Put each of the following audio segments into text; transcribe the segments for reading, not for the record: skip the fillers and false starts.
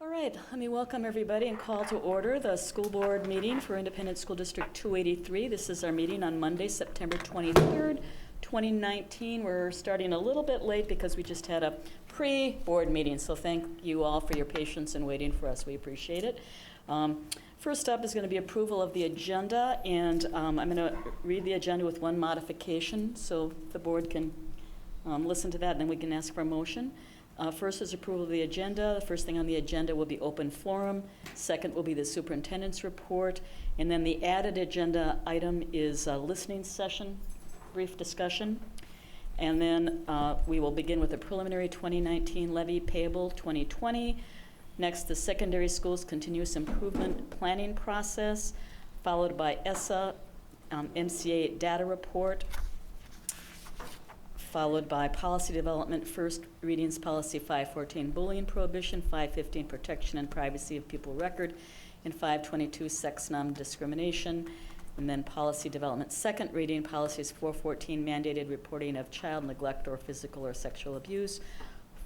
All right, let me welcome everybody and call to order the school board meeting for Independent School District 283. This is our meeting on Monday, September 23rd, 2019. We're starting a little bit late because we just had a pre-board meeting, so thank you all for your patience in waiting for us. We appreciate it. First up is going to be approval of the agenda, and I'm going to read the agenda with one modification so the board can listen to that, and then we can ask for a motion. First is approval of the agenda. The first thing on the agenda will be open forum. Second will be the superintendent's report. And then the added agenda item is a listening session, brief discussion. And then we will begin with the preliminary 2019 Levy Payable 2020. Next, the secondary schools continuous improvement planning process, followed by ESSA MCA data report, followed by policy development, first readings policy 514, bullying prohibition, 515, protection and privacy of pupil record, and 522, sex non-discrimination. And then policy development, second reading policies 414, mandated reporting of child neglect or physical or sexual abuse,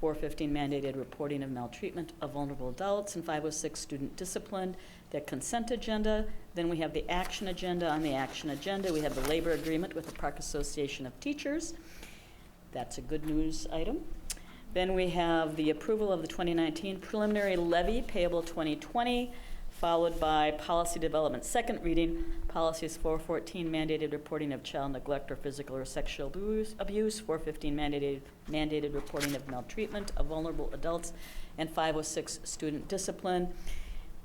415, mandated reporting of maltreatment of vulnerable adults, and 506, student discipline. The consent agenda. Then we have the action agenda. On the action agenda, we have the labor agreement with the Park Association of Teachers. That's a good news item. Then we have the approval of the 2019 preliminary levy payable 2020, followed by policy development, second reading, policies 414, mandated reporting of child neglect or physical or sexual abuse, 415, mandated reporting of maltreatment of vulnerable adults, and 506, student discipline.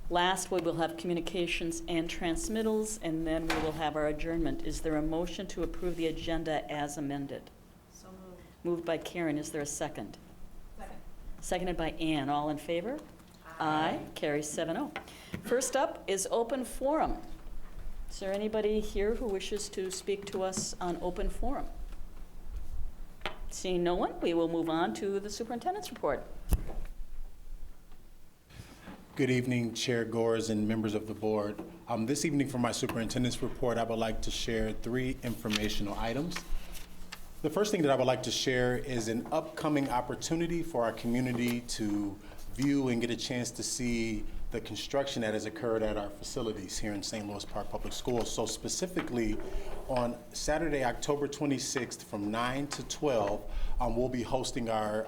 Last, we will have communications and transmittals, and then we will have our adjournment. Is there a motion to approve the agenda as amended? Moved by Karen. Is there a second? Second. Seconded by Ann. All in favor? Aye. Carries 7-0. First up is open forum. Is there anybody here who wishes to speak to us on open forum? Seeing no one, we will move on to the superintendent's report. Good evening, Chair Gores and members of the board. This evening for my superintendent's report, I would like to share 3 informational items. The first thing that I would like to share is an upcoming opportunity for our community to view and get a chance to see the construction that has occurred at our facilities here in St. Louis Park Public Schools. So specifically on Saturday, October 26th from 9 to 12, we'll be hosting our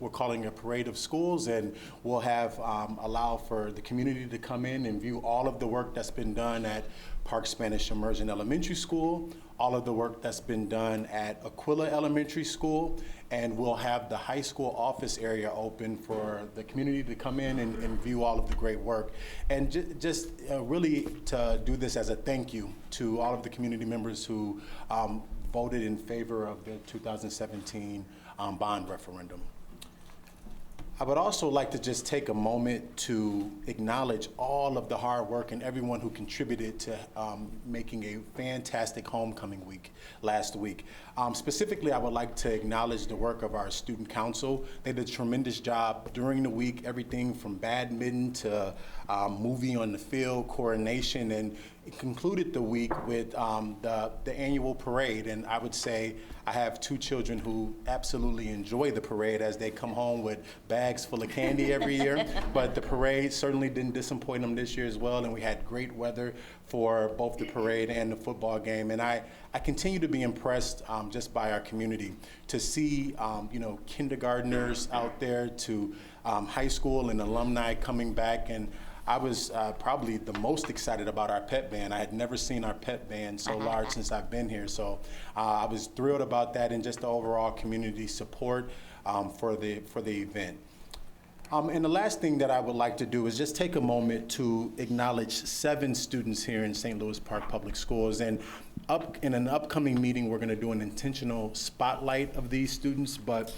we're calling it a parade of schools, and we'll have allow for the community to come in and view all of the work that's been done at Park Spanish Immersion Elementary School, all of the work that's been done at Aquila Elementary School, and we'll have the high school office area open for the community to come in and view all of the great work. And just really to do this as a thank you to all of the community members who voted in favor of the 2017 bond referendum. I would also like to just take a moment to acknowledge all of the hard work and everyone who contributed to making a fantastic homecoming week last week. Specifically, I would like to acknowledge the work of our student council. They did a tremendous job during the week, everything from badminton to movie on the field, coronation, and it concluded the week with the annual parade. And I would say I have 2 children who absolutely enjoy the parade as they come home with bags full of candy every year. But the parade certainly didn't disappoint them this year as well. And we had great weather for both the parade and the football game. And I continue to be impressed just by our community to see, kindergartners out there to high school and alumni coming back. And I was probably the most excited about our pep band. I had never seen our pep band so large since I've been here. So I was thrilled about that and just the overall community support for the event. And the last thing that I would like to do is just take a moment to acknowledge 7 students here in St. Louis Park Public Schools. And in an upcoming meeting, we're going to do an intentional spotlight of these students. But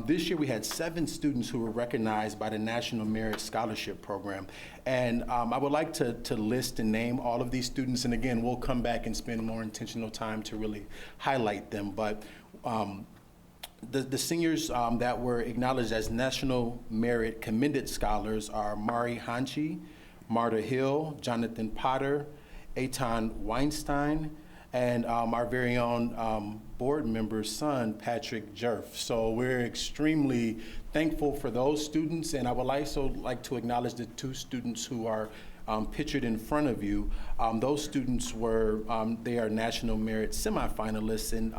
this year we had 7 students who were recognized by the National Merit Scholarship Program. And I would like to list and name all of these students. And again, we'll come back and spend more intentional time to really highlight them. But the seniors that were acknowledged as National Merit Commended Scholars are Mari Hanchi, Marta Hill, Jonathan Potter, Eitan Weinstein, and our very own board member's son, Patrick Jerf. So we're extremely thankful for those students, and I would also like to acknowledge the two students who are pictured in front of you. Those students were, they are National Merit semifinalists, and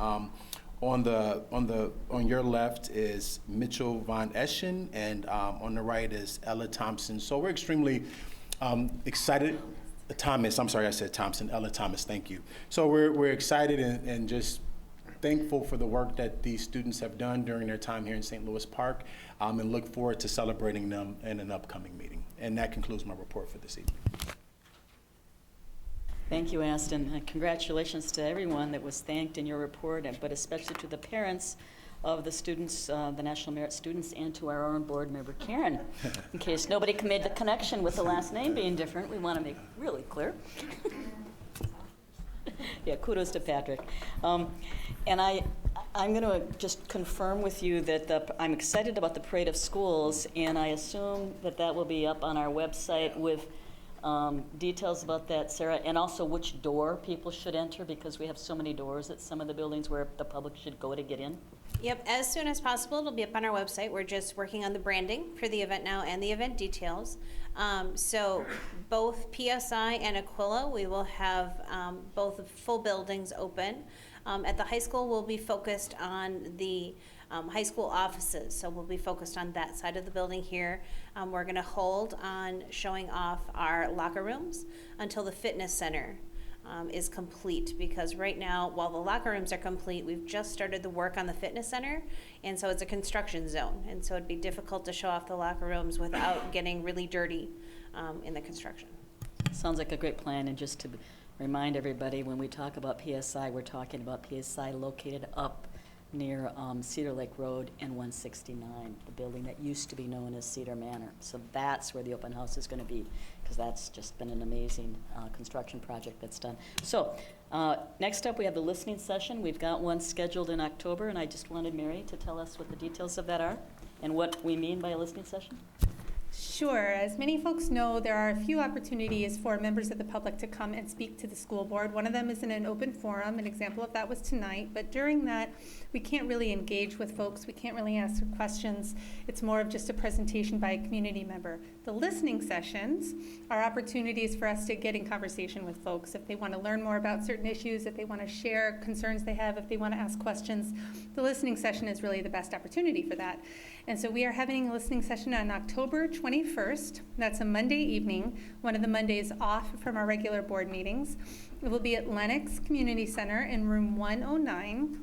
on your left is Mitchell Von Eschen, and on the right is Ella Thompson. So we're extremely excited. Thomas, I'm sorry, I said Thompson. Ella Thomas, thank you. So we're excited and just thankful for the work that these students have done during their time here in St. Louis Park, and look forward to celebrating them in an upcoming meeting. And that concludes my report for this evening. Thank you, Aston. Congratulations to everyone that was thanked in your report, but especially to the parents of the students, the National Merit students, and to our own board member, Karen. In case nobody made the connection with the last name being different, we want to make really clear. Yeah, kudos to Patrick. And I'm going to just confirm with you that I'm excited about the Parade of Schools, and I assume that that will be up on our website with details about that, Sarah, and also which door people should enter, because we have so many doors at some of the buildings where the public should go to get in. Yep, as soon as possible, it'll be up on our website. We're just working on the branding for the event now and the event details. So both PSI and Aquila, we will have both full buildings open. At the high school, we'll be focused on the high school offices, so we'll be focused on that side of the building here. We're going to hold on showing off our locker rooms until the fitness center is complete, because right now, while the locker rooms are complete, we've just started the work on the fitness center, and so it's a construction zone, and so it'd be difficult to show off the locker rooms without getting really dirty in the construction. Sounds like a great plan, and just to remind everybody, when we talk about PSI, we're talking about PSI located up near Cedar Lake Road and 169, the building that used to be known as Cedar Manor. So that's where the open house is going to be, because that's just been an amazing construction project that's done. So next up, we have the listening session. We've got one scheduled in October, and I just wanted Mary to tell us what the details of that are and what we mean by a listening session. Sure. As many folks know, there are a few opportunities for members of the public to come and speak to the school board. One of them is in an open forum. An example of that was tonight. But during that, we can't really engage with folks. We can't really ask questions. It's more of just a presentation by a community member. The listening sessions are opportunities for us to get in conversation with folks. If they want to learn more about certain issues, if they want to share concerns they have, if they want to ask questions, the listening session is really the best opportunity for that. And so we are having a listening session on October 21st. That's a Monday evening, one of the Mondays off from our regular board meetings. It will be at Lenox Community Center in room 109.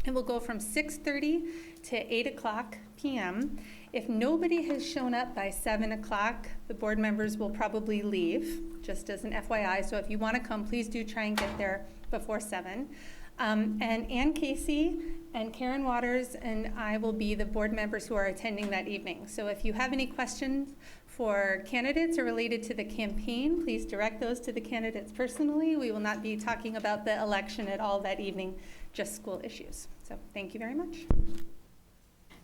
It will go from 6:30 to 8 o'clock p.m. If nobody has shown up by 7 o'clock, the board members will probably leave, just as an FYI. So if you want to come, please do try and get there before 7. And Ann Casey and Karen Waters and I will be the board members who are attending that evening. So if you have any questions for candidates or related to the campaign, please direct those to the candidates personally. We will not be talking about the election at all that evening, just school issues. So thank you very much.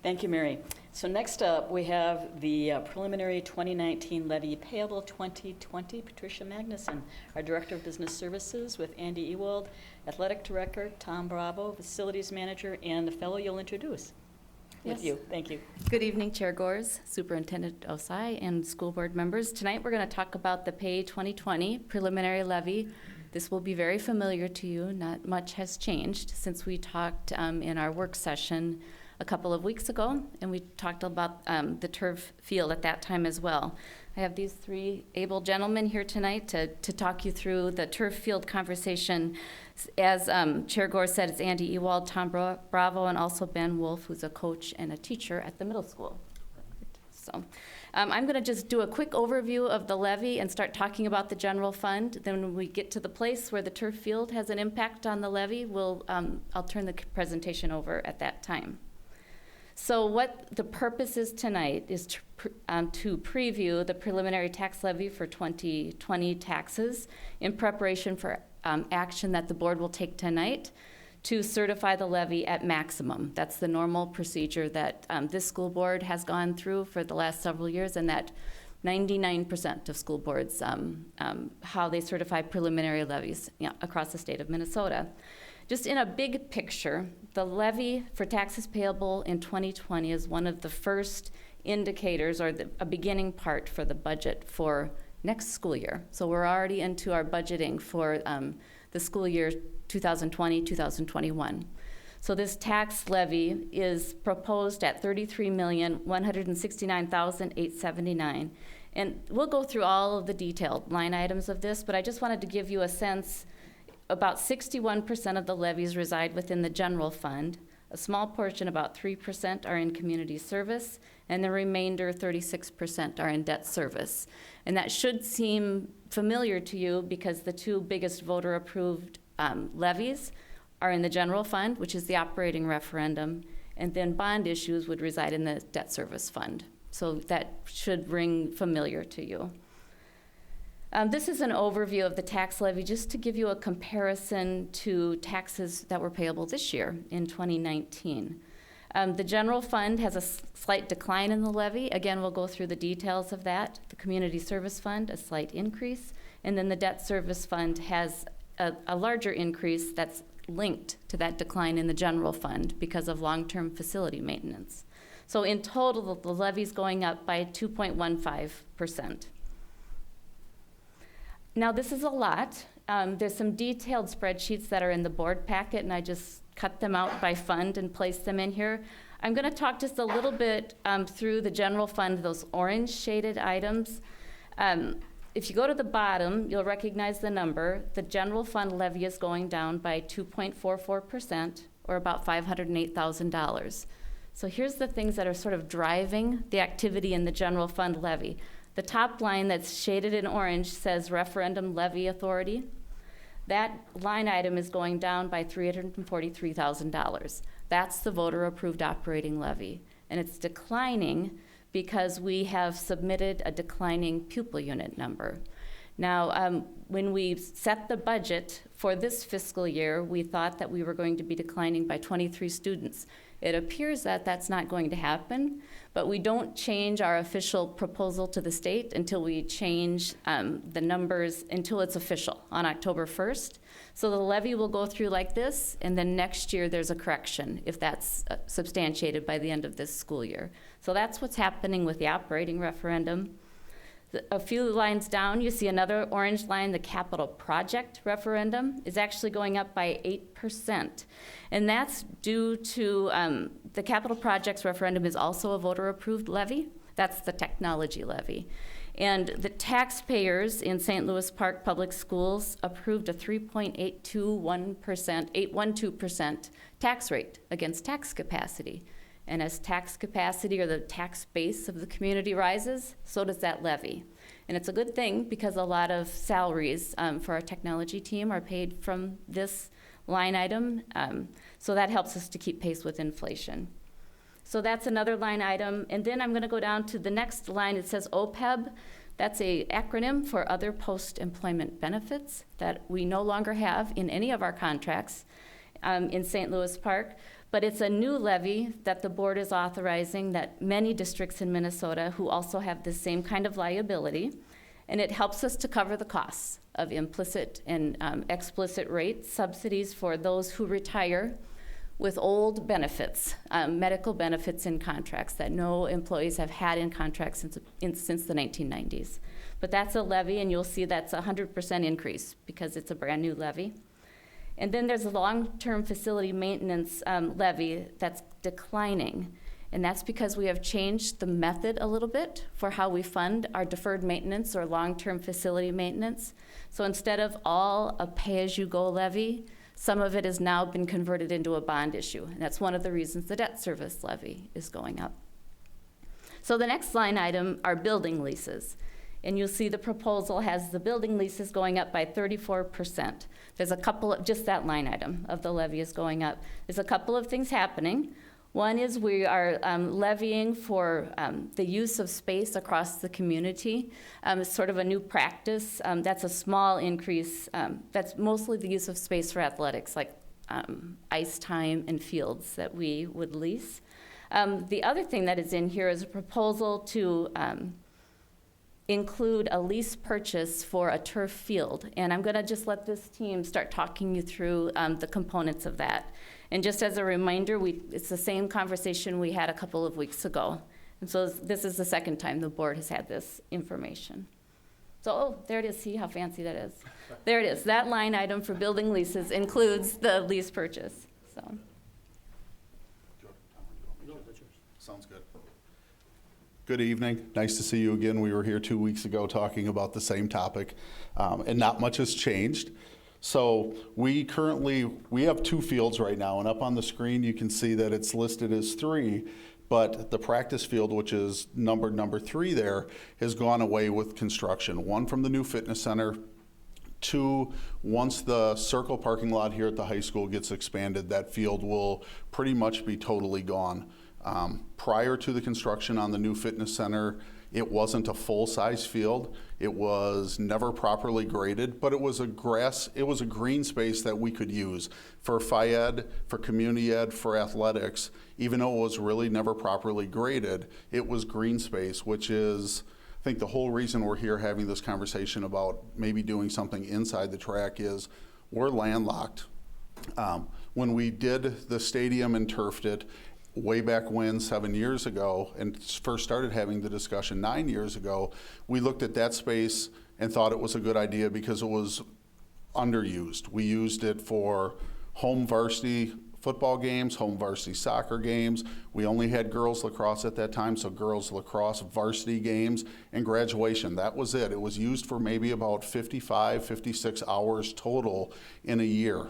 Thank you, Mary. So next up, we have the preliminary 2019 Levy Payable 2020, Patricia Magnuson, our Director of Business Services, with Andy Ewald, Athletic Director, Tom Bravo, Facilities Manager, and the fellow you'll introduce. With you. Thank you. Good evening, Chair Gores, Superintendent Osai, and school board members. Tonight we're going to talk about the Pay 2020 preliminary levy. This will be very familiar to you. Not much has changed since we talked in our work session a couple of weeks ago, and we talked about the turf field at that time as well. I have these three able gentlemen here tonight to talk you through the turf field conversation. As Chair Gore said, it's Andy Ewald, Tom Bravo, and also Ben Wolf, who's a coach and a teacher at the middle school. So I'm going to just do a quick overview of the levy and start talking about the general fund. Then when we get to the place where the turf field has an impact on the levy, I'll turn the presentation over at that time. So what the purpose is tonight is to preview the preliminary tax levy for 2020 taxes in preparation for action that the board will take tonight to certify the levy at maximum. That's the normal procedure that this school board has gone through for the last several years, and that 99% of school boards, how they certify preliminary levies across the state of Minnesota. Just in a big picture, the levy for taxes payable in 2020 is one of the first indicators or a beginning part for the budget for next school year. So we're already into our budgeting for the school year 2020-2021. So this tax levy is proposed at $33,169,879. And we'll go through all of the detailed line items of this, but I just wanted to give you a sense. About 61% of the levies reside within the general fund. A small portion, about 3%, are in community service, and the remainder, 36%, are in debt service. And that should seem familiar to you because the two biggest voter-approved levies are in the general fund, which is the operating referendum, and then bond issues would reside in the debt service fund. So that should ring familiar to you. This is an overview of the tax levy just to give you a comparison to taxes that were payable this year in 2019. The general fund has a slight decline in the levy. Again, we'll go through the details of that. The community service fund, a slight increase. And then the debt service fund has a larger increase that's linked to that decline in the general fund because of long-term facility maintenance. So in total, the levy's going up by 2.15%. Now, this is a lot. There's some detailed spreadsheets that are in the board packet, and I just cut them out by fund and placed them in here. I'm going to talk just a little bit through the general fund, those orange shaded items. If you go to the bottom, you'll recognize the number. The general fund levy is going down by 2.44%, or about $508,000. So here's the things that are sort of driving the activity in the general fund levy. The top line that's shaded in orange says referendum levy authority. That line item is going down by $343,000. That's the voter-approved operating levy. And it's declining because we have submitted a declining pupil unit number. Now, when we set the budget for this fiscal year, we thought that we were going to be declining by 23 students. It appears that that's not going to happen, but we don't change our official proposal to the state until we change the numbers until it's official on October 1st. So the levy will go through like this, and then next year there's a correction if that's substantiated by the end of this school year. So that's what's happening with the operating referendum. A few lines down, you see another orange line. The capital project referendum is actually going up by 8%. And that's due to the capital projects referendum is also a voter-approved levy. That's the technology levy. And the taxpayers in St. Louis Park Public Schools approved a 3.812% tax rate against tax capacity. And as tax capacity or the tax base of the community rises, so does that levy. And it's a good thing because a lot of salaries for our technology team are paid from this line item. So that helps us to keep pace with inflation. So that's another line item. And then I'm going to go down to the next line. It says OPEB. That's an acronym for Other Post-Employment Benefits that we no longer have in any of our contracts in St. Louis Park. But it's a new levy that the board is authorizing that many districts in Minnesota who also have the same kind of liability. And it helps us to cover the costs of implicit and explicit rate subsidies for those who retire with old benefits, medical benefits in contracts that no employees have had in contracts since the 1990s. But that's a levy, and you'll see that's a 100% increase because it's a brand new levy. And then there's a long-term facility maintenance levy that's declining. And that's because we have changed the method a little bit for how we fund our deferred maintenance or long-term facility maintenance. So instead of all a pay-as-you-go levy, some of it has now been converted into a bond issue. And that's one of the reasons the debt service levy is going up. So the next line item are building leases. And you'll see the proposal has the building leases going up by 34%. There's a couple of, just that line item of the levy is going up. There's a couple of things happening. One is we are levying for the use of space across the community. It's sort of a new practice. That's a small increase. That's mostly the use of space for athletics, like ice time and fields that we would lease. The other thing that is in here is a proposal to include a lease purchase for a turf field. And I'm gonna just let this team start talking you through the components of that. And just as a reminder, it's the same conversation we had a couple of weeks ago. And so this is the second time the board has had this information. So, oh, there it is, see how fancy that is. There it is, that line item for building leases includes the lease purchase, so. Sounds good. Good evening. Nice to see you again. We were here 2 weeks ago talking about the same topic, and not much has changed. So we have 2 fields right now, and up on the screen you can see that it's listed as 3, but the practice field, which is numbered number 3 there, has gone away with construction. 1 from the new fitness center, 2, once the circle parking lot here at the high school gets expanded, that field will pretty much be totally gone. Prior to the construction on the new fitness center, it wasn't a full-size field. It was never properly graded, but it was a green space that we could use for Phi Ed, for community ed, for athletics. Even though it was really never properly graded, it was green space, which is, I think the whole reason we're here having this conversation about maybe doing something inside the track is we're landlocked. When we did the stadium and turfed it, way back when, 7 years ago, and first started having the discussion 9 years ago, we looked at that space and thought it was a good idea because it was underused. We used it for home varsity football games, home varsity soccer games. We only had girls lacrosse at that time, so girls lacrosse varsity games and graduation. That was it. It was used for maybe about 55, 56 hours total in a year.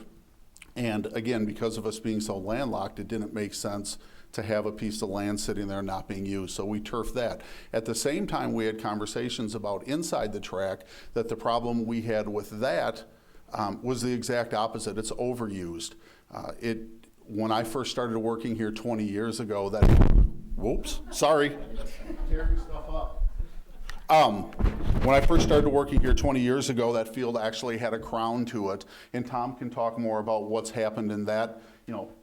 And again, because of us being so landlocked, it didn't make sense to have a piece of land sitting there not being used, so we turfed that. At the same time, we had conversations about inside the track that the problem we had with that was the exact opposite. It's overused. When I first started working here 20 years ago, whoops, sorry, tearing stuff up. When I first started working here 20 years ago, that field actually had a crown to it, and Tom can talk more about what's happened in that,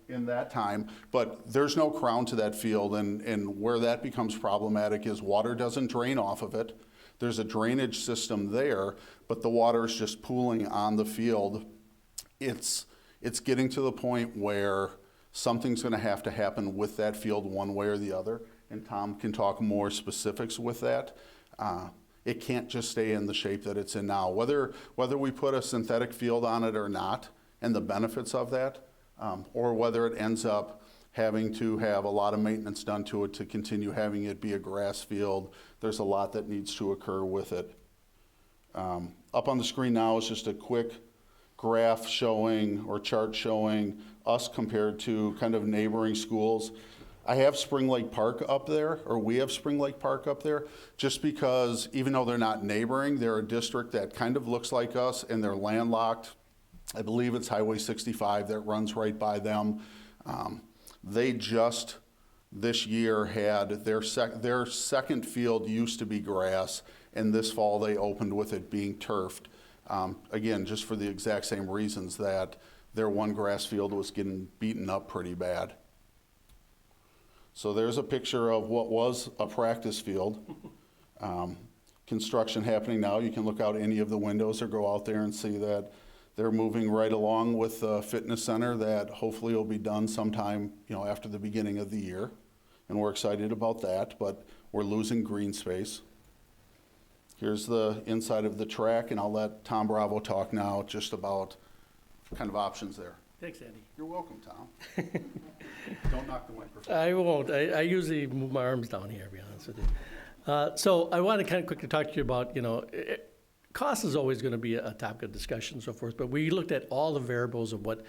in that time, but there's no crown to that field, and where that becomes problematic is water doesn't drain off of it. There's a drainage system there, but the water is just pooling on the field. It's getting to the point where something's going to have to happen with that field one way or the other, and Tom can talk more specifics with that. It can't just stay in the shape that it's in now. Whether we put a synthetic field on it or not, and the benefits of that, or whether it ends up having to have a lot of maintenance done to it to continue having it be a grass field, there's a lot that needs to occur with it. Up on the screen now is just a quick graph showing, or chart showing, us compared to kind of neighboring schools. I have Spring Lake Park up there, or we have Spring Lake Park up there, just because even though they're not neighboring, they're a district that kind of looks like us, and they're landlocked. I believe it's Highway 65 that runs right by them. They just this year had their second field used to be grass, and this fall they opened with it being turfed. Again, just for the exact same reasons that their one grass field was getting beaten up pretty bad. So there's a picture of what was a practice field. Construction happening now. You can look out any of the windows or go out there and see that they're moving right along with the fitness center that hopefully will be done sometime, after the beginning of the year. And we're excited about that, but we're losing green space. Here's the inside of the track, and I'll let Tom Bravo talk now just about kind of options there. Thanks, Andy. You're welcome, Tom. Don't knock the microphone. I won't. I usually move my arms down here, to be honest with you. So I want to kind of quickly talk to you about, cost is always going to be a topic of discussion and so forth, but we looked at all the variables of what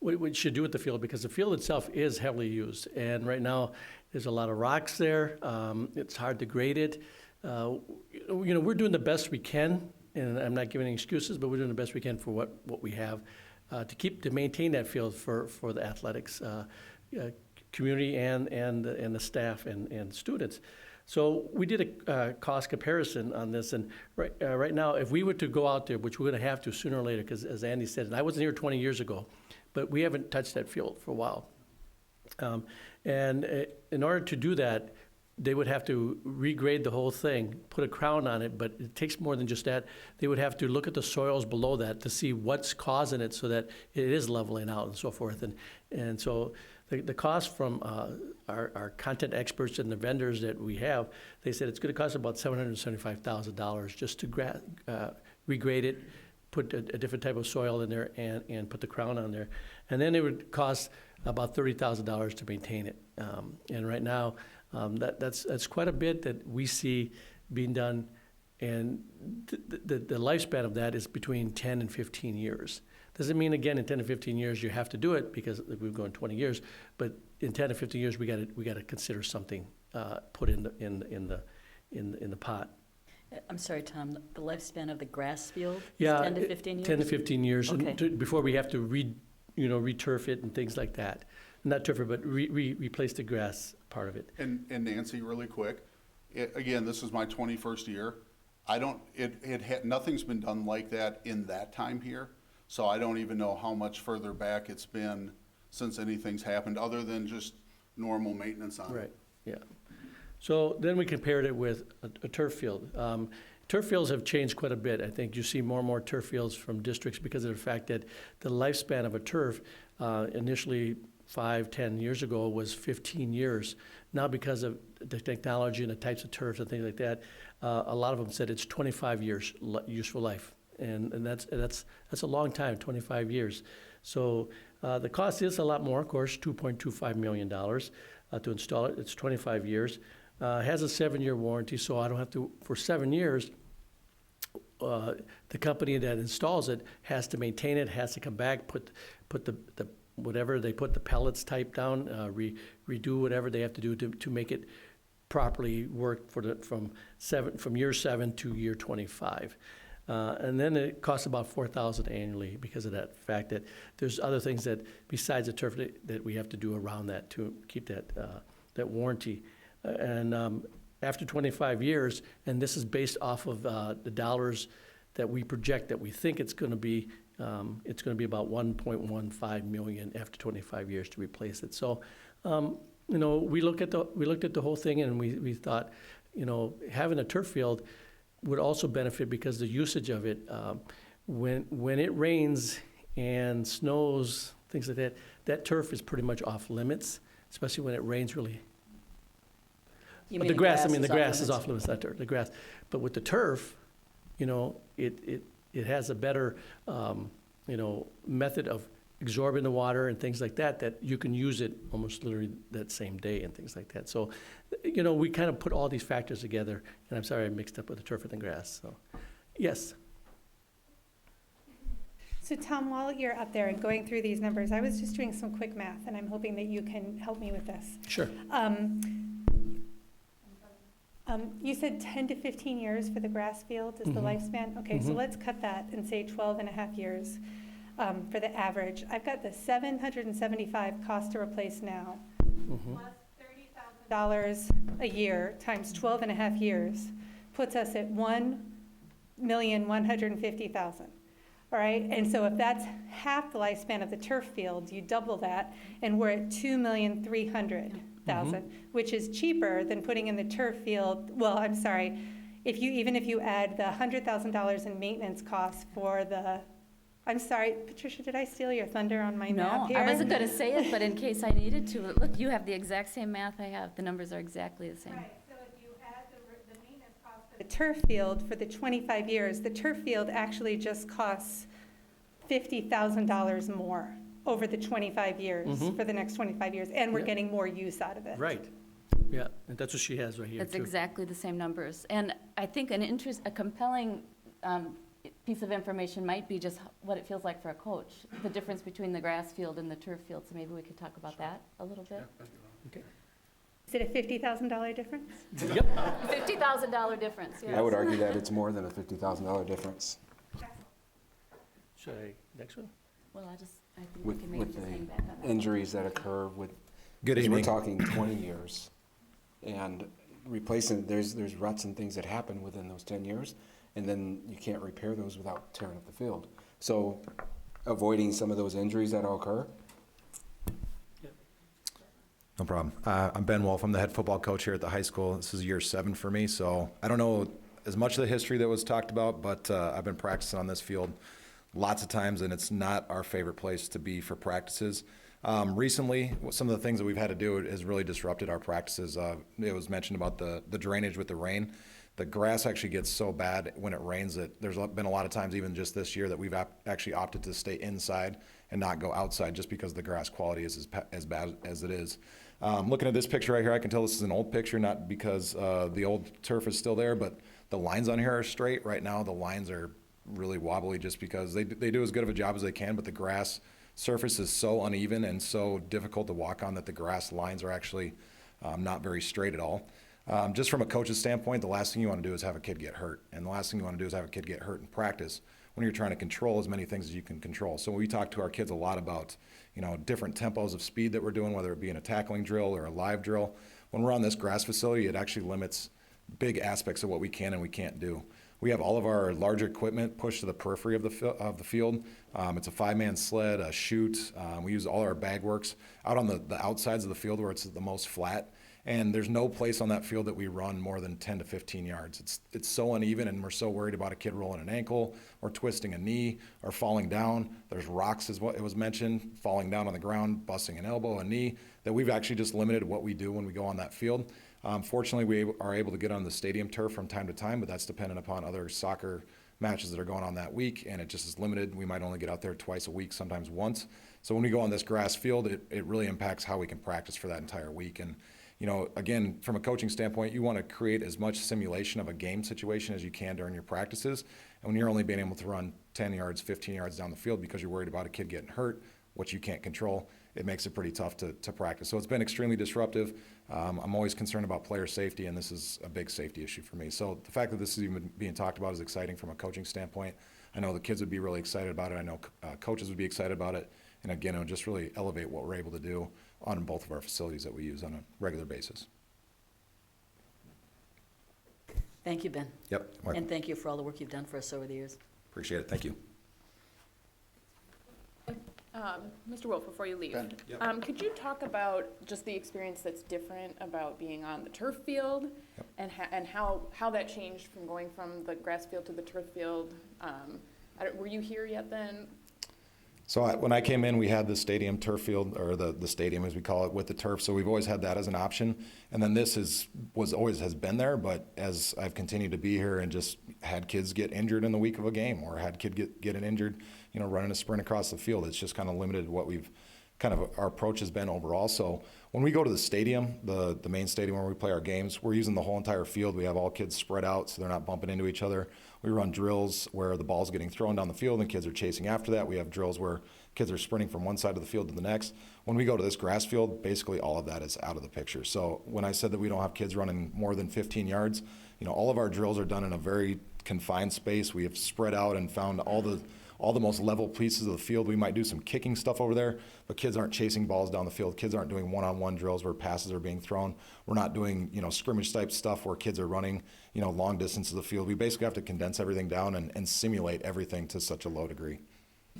we should do with the field, because the field itself is heavily used. And right now, there's a lot of rocks there. It's hard to grade it. We're doing the best we can, and I'm not giving any excuses, but we're doing the best we can for what we have to maintain that field for the athletics community and the staff and students. So we did a cost comparison on this, and right now, if we were to go out there, which we're going to have to sooner or later, because as Andy said, and I wasn't here 20 years ago, but we haven't touched that field for a while. And in order to do that, they would have to regrade the whole thing, put a crown on it, but it takes more than just that. They would have to look at the soils below that to see what's causing it so that it is leveling out and so forth. And so the cost from our content experts and the vendors that we have, they said it's going to cost about $775,000 just to regrade it, put a different type of soil in there and put the crown on there. And then it would cost about $30,000 to maintain it. And right now, that's quite a bit that we see being done, and the lifespan of that is between 10 and 15 years. Doesn't mean, again, in 10 to 15 years you have to do it, because we've gone 20 years, but in 10 to 15 years we got to consider something put in the pot. I'm sorry, Tom, the lifespan of the grass field is Yeah, 10 to 15 years? 10 to 15 years, Okay. before we have to re-turf it and things like that. Not turf it, but replace the grass part of it. And Nancy, really quick, again, this is my 21st year. Nothing's been done like that in that time here. So I don't even know how much further back it's been since anything's happened, other than just normal maintenance on it. Right, yeah. So then we compared it with a turf field. Turf fields have changed quite a bit. I think you see more and more turf fields from districts because of the fact that the lifespan of a turf, initially 5-10 years ago, was 15 years. Now, because of the technology and the types of turfs and things like that, a lot of them said it's 25 years useful life. And that's a long time, 25 years. So the cost is a lot more, of course, $2.25 million to install it. It's 25 years. Has a 7-year warranty, so I don't have to, for 7 years, the company that installs it has to maintain it, has to come back, put the whatever, they put the pellets type down, redo whatever they have to do to make it properly work from year 7 to year 25. And then it costs about $4,000 annually because of that fact that there's other things that, besides the turf, that we have to do around that to keep that warranty. And after 25 years, and this is based off of the dollars that we project that we think it's going to be about $1.15 million after 25 years to replace it. So, we looked at the whole thing, and we thought, having a turf field would also benefit because the usage of it, when it rains and snows, things like that, that turf is pretty much off limits, especially when it rains really. You But mean the grass is off off limits, not turf, the grass. But with the turf, it has a better, method of absorbing the water and things like that you can use it almost literally that same day and things like that. So, we kind of put all these factors together, and I'm sorry I mixed up with the turf and the grass, so, yes. So Tom, while you're up there and going through these numbers, I was just doing some quick math, and I'm hoping that you can help me with this. Sure. You said 10 to 15 years for the grass field is the lifespan? Okay, so let's cut that and say 12 and a half years for the average. I've got the $775 cost to replace now, plus $30,000 a year times 12 and a half years puts us at $1,150,000. All right, and so if that's half the lifespan of the turf field, you double that, and we're at $2,300,000, which is cheaper than putting in the turf field. Well, I'm sorry, if you add the $100,000 in maintenance costs for the. I'm sorry, Patricia, did I steal your thunder on my math here? I wasn't going to say it, but in case I needed to. Look, you have the exact same math I have. The numbers are exactly the same. Right, so if you add the maintenance cost for the turf field for the 25 years, the turf field actually just costs $50,000 more over the 25 years, for the next 25 years, and we're getting more use out of it. Right. Yeah, and that's what she has right here, It's too. exactly the same numbers. And I think a compelling piece of information might be just what it feels like for a coach, the difference between the grass field and the turf field. So maybe we could talk about that a little bit. Okay. Is it a $50,000 difference? Yep. $50,000 difference, yes. I would argue that it's more than a $50,000 difference Should I, next one? Well, I think we can maybe with just hang the back on that. injuries that occur with. Good 'cause evening. We're talking 20 years, and replacing, there's ruts and things that happen within those 10 years, and then you can't repair those without tearing up the field. So avoiding some of those injuries that occur. No problem. I'm Ben Wolf. I'm the head football coach here at the high school. This is year 7 for me, so I don't know as much of the history that was talked about, but I've been practicing on this field lots of times, and it's not our favorite place to be for practices. Recently, some of the things that we've had to do has really disrupted our practices. It was mentioned about the drainage with the rain. The grass actually gets so bad when it rains that there's been a lot of times, even just this year, that we've actually opted to stay inside and not go outside just because the grass quality is as bad as it is. Looking at this picture right here, I can tell this is an old picture, not because the old turf is still there, but the lines on here are straight. Right now, the lines are really wobbly just because they do as good of a job as they can, but the grass surface is so uneven and so difficult to walk on that the grass lines are actually not very straight at all. Just from a coach's standpoint, the last thing you want to do is have a kid get hurt. And the last thing you want to do is have a kid get hurt in practice when you're trying to control as many things as you can control. So we talk to our kids a lot about, different tempos of speed that we're doing, whether it be in a tackling drill or a live drill. When we're on this grass facility, it actually limits big aspects of what we can and we can't do. We have all of our larger equipment pushed to the periphery of the field. It's a 5-man sled, a chute. We use all our bag works out on the outsides of the field where it's the most flat. And there's no place on that field that we run more than 10 to 15 yards. It's so uneven, and we're so worried about a kid rolling an ankle or twisting a knee or falling down. There's rocks, is what it was mentioned, falling down on the ground, busting an elbow, a knee, that we've actually just limited what we do when we go on that field. Fortunately, we are able to get on the stadium turf from time to time, but that's dependent upon other soccer matches that are going on that week, and it just is limited. We might only get out there twice a week, sometimes once. So when we go on this grass field, it really impacts how we can practice for that entire week. And again, from a coaching standpoint, you want to create as much simulation of a game situation as you can during your practices. And when you're only being able to run 10 yards, 15 yards down the field because you're worried about a kid getting hurt, which you can't control, it makes it pretty tough to practice. So it's been extremely disruptive. I'm always concerned about player safety, and this is a big safety issue for me. So the fact that this is even being talked about is exciting from a coaching standpoint. I know the kids would be really excited about it. I know coaches would be excited about it. And again, it would just really elevate what we're able to do on both of our facilities that we use on a regular basis. Thank you, Ben. Yep. And thank you for all the work you've done for us over the years. Appreciate it. Thank you. Mr. Wolf, before you leave, Yep. Could you talk about just the experience that's different about being on the turf field, Yep. and how that changed from going from the grass field to the turf field? Were you here yet then? So when I came in, we had the stadium turf field, or the stadium as we call it, with the turf. So we've always had that as an option. And then this has been there, but as I've continued to be here and just had kids get injured in the week of a game, or had kid get an injured, running a sprint across the field, it's just kind of limited what our approach has been overall. So when we go to the stadium, the main stadium where we play our games, we're using the whole entire field. We have all kids spread out so they're not bumping into each other. We run drills where the ball's getting thrown down the field and kids are chasing after that. We have drills where kids are sprinting from one side of the field to the next. When we go to this grass field, basically all of that is out of the picture. So when I said that we don't have kids running more than 15 yards, all of our drills are done in a very confined space. We have spread out and found all the most level pieces of the field. We might do some kicking stuff over there, but kids aren't chasing balls down the field. Kids aren't doing one-on-one drills where passes are being thrown. We're not doing, scrimmage type stuff where kids are running, long distances of the field. We basically have to condense everything down and simulate everything to such a low degree.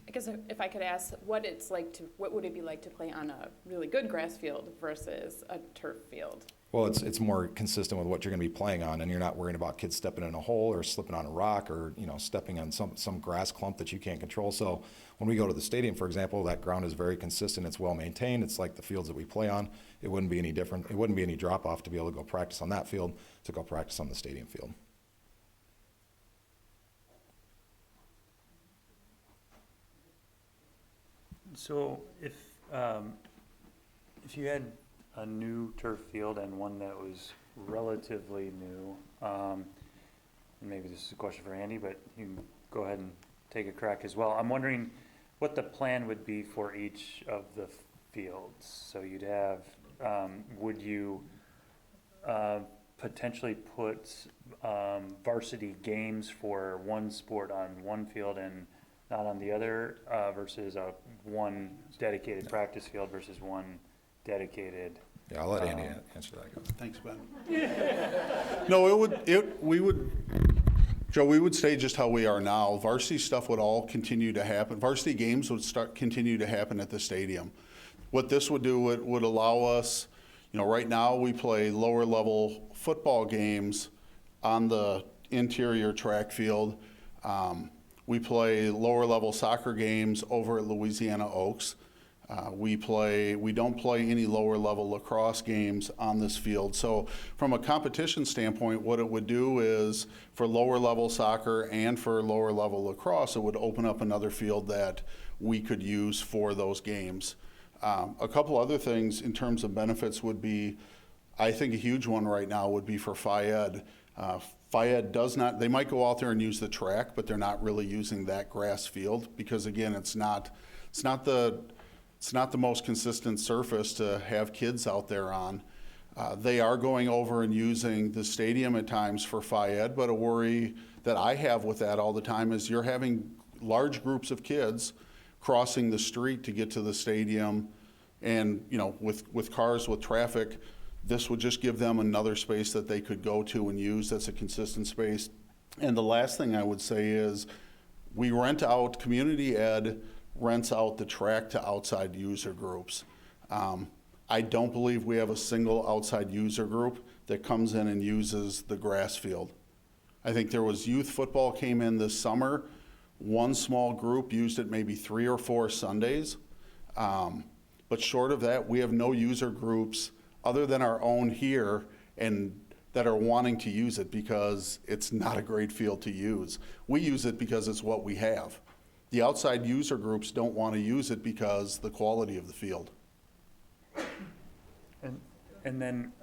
I guess if I could ask, what would it be like to play on a really good grass field versus a turf field? Well, it's more consistent with what you're going to be playing on, and you're not worrying about kids stepping in a hole or slipping on a rock or stepping on some grass clump that you can't control. So when we go to the stadium, for example, that ground is very consistent. It's well maintained. It's like the fields that we play on. It wouldn't be any different. It wouldn't be any drop off to be able to go practice on that field to go practice on the stadium field. So if you had a new turf field and one that was relatively new, and maybe this is a question for Andy, but you can go ahead and take a crack as well. I'm wondering what the plan would be for each of the fields. So you'd have, would you potentially put varsity games for one sport on one field and not on the other, versus one dedicated practice field versus one dedicated? Yeah, I'll let Andy answer that. Thanks, Ben. No, we would stay just how we are now. Varsity stuff would all continue to happen. Varsity games would continue to happen at the stadium. What this would do would allow us Right now we play lower level football games on the interior track field. We play lower level soccer games over at Louisiana Oaks. We don't play any lower level lacrosse games on this field. So from a competition standpoint, what it would do is for lower level soccer and for lower level lacrosse, it would open up another field that we could use for those games. A couple other things in terms of benefits would be, I think a huge one right now would be for Phi-Ed. Phi-Ed does not, they might go out there and use the track, but they're not really using that grass field because again, it's not the most consistent surface to have kids out there on. They are going over and using the stadium at times for Phi-Ed, but a worry that I have with that all the time is you're having large groups of kids crossing the street to get to the stadium, and with cars, with traffic, this would just give them another space that they could go to and use that's a consistent space. And the last thing I would say is we rent out, community ed rents out the track to outside user groups. I don't believe we have a single outside user group that comes in and uses the grass field. I think there was youth football came in this summer. One small group used it maybe 3 or 4 Sundays. But short of that, we have no user groups other than our own here and that are wanting to use it because it's not a great field to use. We use it because it's what we have. The outside user groups don't want to use it because the quality of the field. And then,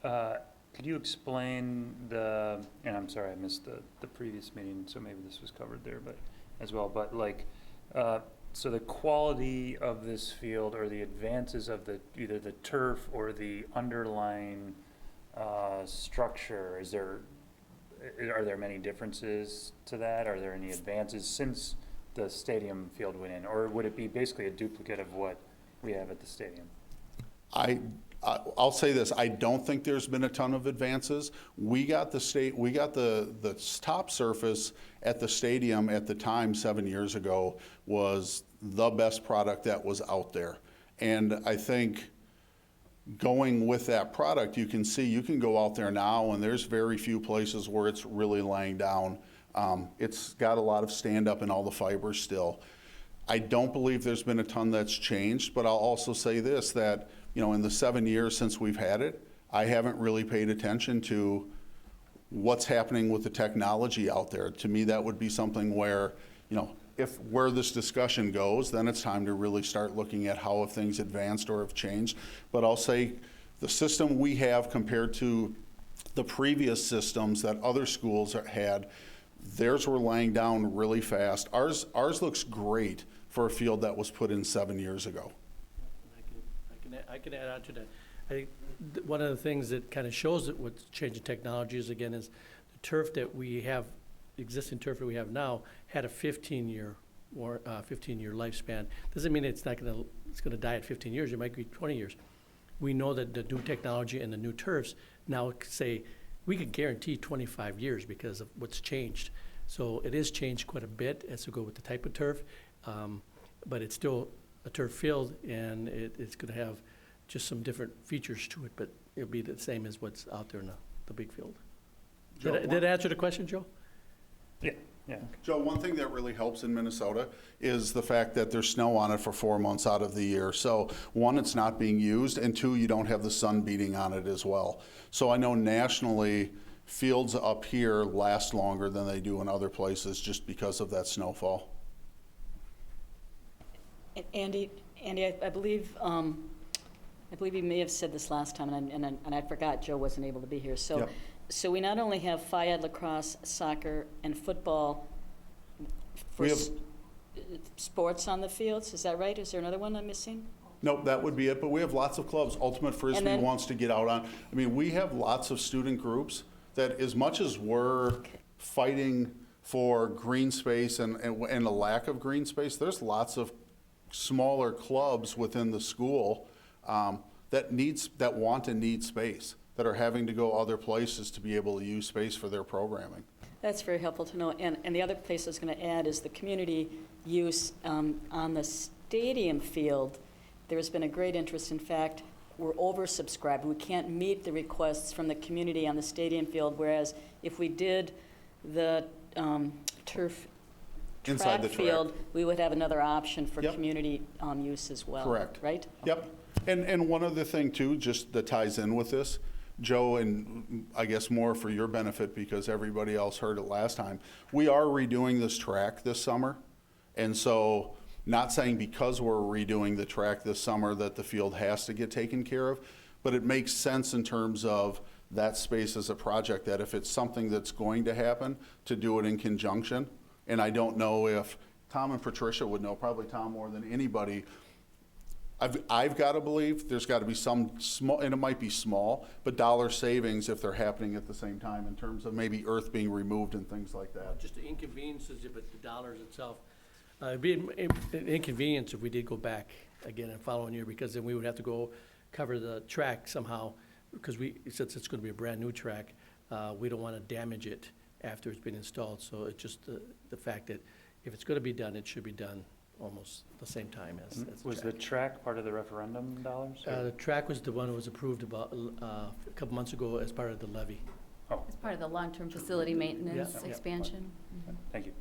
could you explain and I'm sorry, I missed the previous meeting, so maybe this was covered there, but as well, but so the quality of this field or the advances of either the turf or the underlying structure, are there many differences to that? Are there any advances since the stadium field went in, or would it be basically a duplicate of what we have at the stadium? I'll say this, I don't think there's been a ton of advances. We got the top surface at the stadium at the time 7 years ago was the best product that was out there. And I think going with that product, you can go out there now and there's very few places where it's really laying down. It's got a lot of stand up and all the fibers still. I don't believe there's been a ton that's changed, but I'll also say this, that in the 7 years since we've had it, I haven't really paid attention to what's happening with the technology out there. To me, that would be something where, where this discussion goes, then it's time to really start looking at how have things advanced or have changed. But I'll say the system we have compared to the previous systems that other schools had, theirs were laying down really fast. Ours looks great for a field that was put in 7 years ago. I can add on to that. I think one of the things that kind of shows that what's changing technology is the turf that we have, the existing turf that we have now, had a 15-year lifespan. Doesn't mean it's going to die at 15 years. It might be 20 years. We know that the new technology and the new turfs now say we can guarantee 25 years because of what's changed. So it is changed quite a bit as to go with the type of turf, but it's still a turf field, and it's going to have just some different features to it, but it'll be the same as what's out there in the big field. Did I answer the question, Joe? Yeah. Joe, one thing that really helps in Minnesota is the fact that there's snow on it for 4 months out of the year. So one, it's not being used, and two, you don't have the sun beating on it as well. So I know nationally, fields up here last longer than they do in other places just because of that snowfall. Andy, I believe you may have said this last time, and I forgot Joe wasn't able to be here. So, Yep. So we not only have Phi-Ed, lacrosse, soccer, and football for sports on the fields. Is that right? Is there another one I'm missing? Nope, that would be it. But we have lots of clubs. Ultimate Frisbee wants to get out on. I mean, we have lots of student groups that, as much as we're fighting for green space and a lack of green space, there's lots of smaller clubs within the school that want and need space, that are having to go other places to be able to use space for their programming. That's very helpful to know. And the other place I was going to add is the community use on the stadium field. There's been a great interest. In fact, we're oversubscribed. We can't meet the requests from the community on the stadium field, whereas if we did the turf Inside track the track. field, we would have another option for Yep. community use as well. Correct. Right? Yep. And one other thing too, just that ties in with this, Joe, and I guess more for your benefit because everybody else heard it last time, we are redoing this track this summer. And so, not saying because we're redoing the track this summer that the field has to get taken care of, but it makes sense in terms of that space as a project, that if it's something that's going to happen, to do it in conjunction. And I don't know if Tom and Patricia would know, probably Tom more than anybody. I've got to believe there's got to be some small, and it might be small, but dollar savings if they're happening at the same time in terms of maybe earth being removed and things like that. Just the inconveniences, but the dollars itself. It'd be an inconvenience if we did go back again in the following year, because then we would have to go cover the track somehow, because since it's going to be a brand-new track, we don't want to damage it after it's been installed. So it's just the fact that if it's going to be done, it should be done almost the same time as the Was track. the track part of the referendum dollars? The track was the one that was approved about a couple months ago as part of the levy. Oh, As part of the long-term facility maintenance Yeah. expansion. thank you.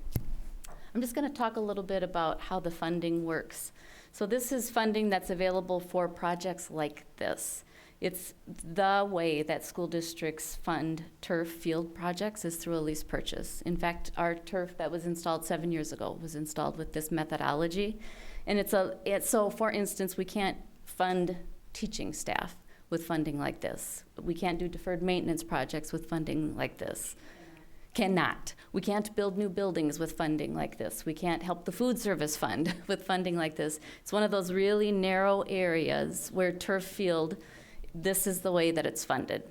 I'm just going to talk a little bit about how the funding works. So this is funding that's available for projects like this. It's the way that school districts fund turf field projects is through a lease purchase. In fact, our turf that was installed 7 years ago was installed with this methodology. And so for instance, we can't fund teaching staff with funding like this. We can't do deferred maintenance projects with funding like this. Cannot. We can't build new buildings with funding like this. We can't help the food service fund with funding like this. It's one of those really narrow areas where turf field, this is the way that it's funded.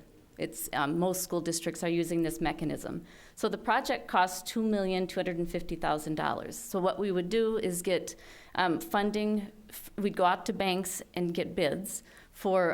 Most school districts are using this mechanism. So the project costs $2,250,000. So what we would do is get funding, we'd go out to banks and get bids for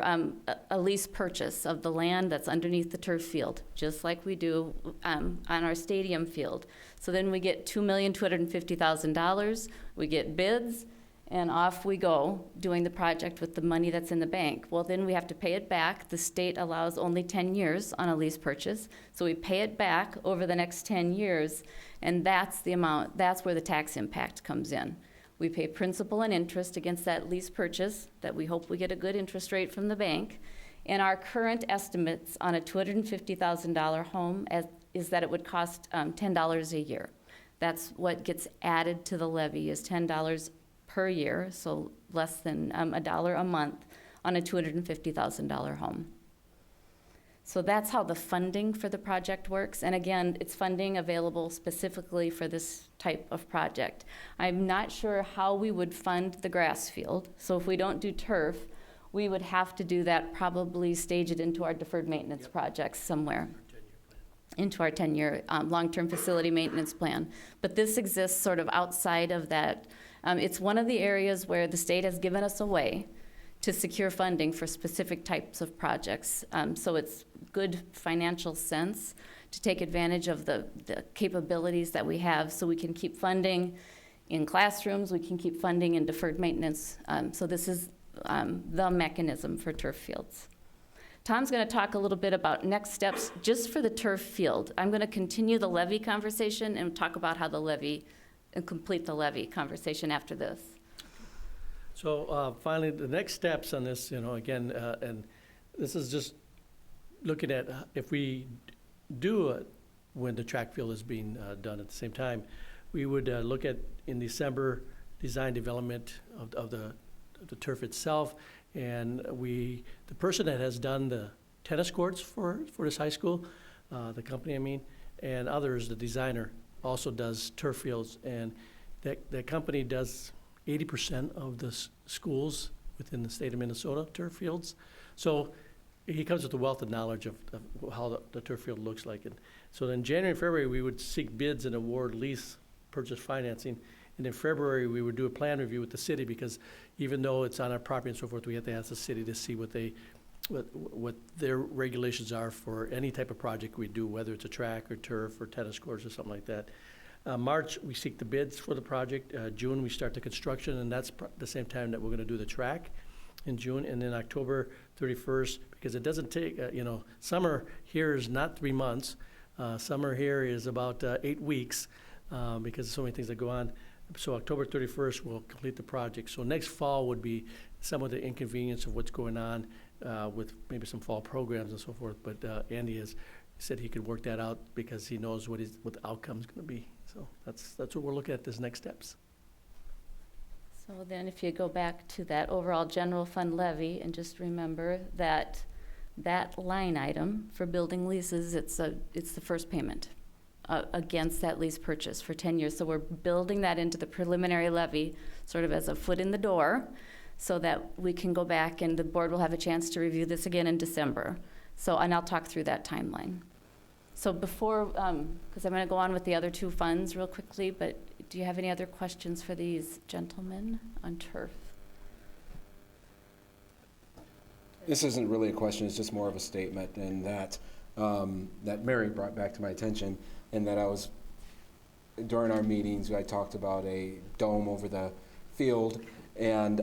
a lease purchase of the land that's underneath the turf field, just like we do on our stadium field. So then we get $2,250,000, we get bids, and off we go doing the project with the money that's in the bank. Well, then we have to pay it back. The state allows only 10 years on a lease purchase, so we pay it back over the next 10 years, and that's the amount, that's where the tax impact comes in. We pay principal and interest against that lease purchase that we hope we get a good interest rate from the bank. And our current estimates on a $250,000 home is that it would cost $10 a year. That's what gets added to the levy is $10 per year, so less than $1 a month on a $250,000 home. So that's how the funding for the project works. And again, it's funding available specifically for this type of project. I'm not sure how we would fund the grass field. So if we don't do turf, we would have to do that, probably stage it into our deferred maintenance projects somewhere, into our 10-year long-term facility maintenance plan. But this exists sort of outside of that. It's one of the areas where the state has given us a way to secure funding for specific types of projects. So it's good financial sense to take advantage of the capabilities that we have so we can keep funding in classrooms, we can keep funding in deferred maintenance. So this is the mechanism for turf fields. Tom's going to talk a little bit about next steps just for the turf field. I'm going to continue the levy conversation and talk about how the levy, and complete the levy conversation after this. So finally, the next steps on this, again, and this is just looking at if we do it when the track field is being done at the same time, we would look at in December design development of the turf itself, and the person that has done the tennis courts for this high school, the company I mean, and others, the designer also does turf fields, and that company does 80% of the schools within the state of Minnesota turf fields. So he comes with a wealth of knowledge of how the turf field looks like. And so in January and February, we would seek bids and award lease purchase financing. And in February, we would do a plan review with the city, because even though it's on our property and so forth, we have to ask the city to see what their regulations are for any type of project we do, whether it's a track or turf or tennis courts or something like that. March, we seek the bids for the project. June, we start the construction, and that's the same time that we're going to do the track in June. And then October, 31st, because it doesn't take, summer here is not 3 months. Summer here is about 8 weeks because of so many things that go on. So October 31st, we'll complete the project. So next fall would be some of the inconvenience of what's going on with maybe some fall programs and so forth. But Andy has said he could work that out because he knows what the outcome's going to be. So that's what we're looking at, this next steps. So then if you go back to that overall general fund levy and just remember that that line item for building leases, it's the first payment against that lease purchase for 10 years. So we're building that into the preliminary levy sort of as a foot in the door so that we can go back and the board will have a chance to review this again in December. So, and I'll talk through that timeline. So before, because I'm going to go on with the other two funds real quickly, but do you have any other questions for these gentlemen on turf? This isn't really a question, it's just more of a statement, and that Mary brought back to my attention, and that during our meetings, I talked about a dome over the field, and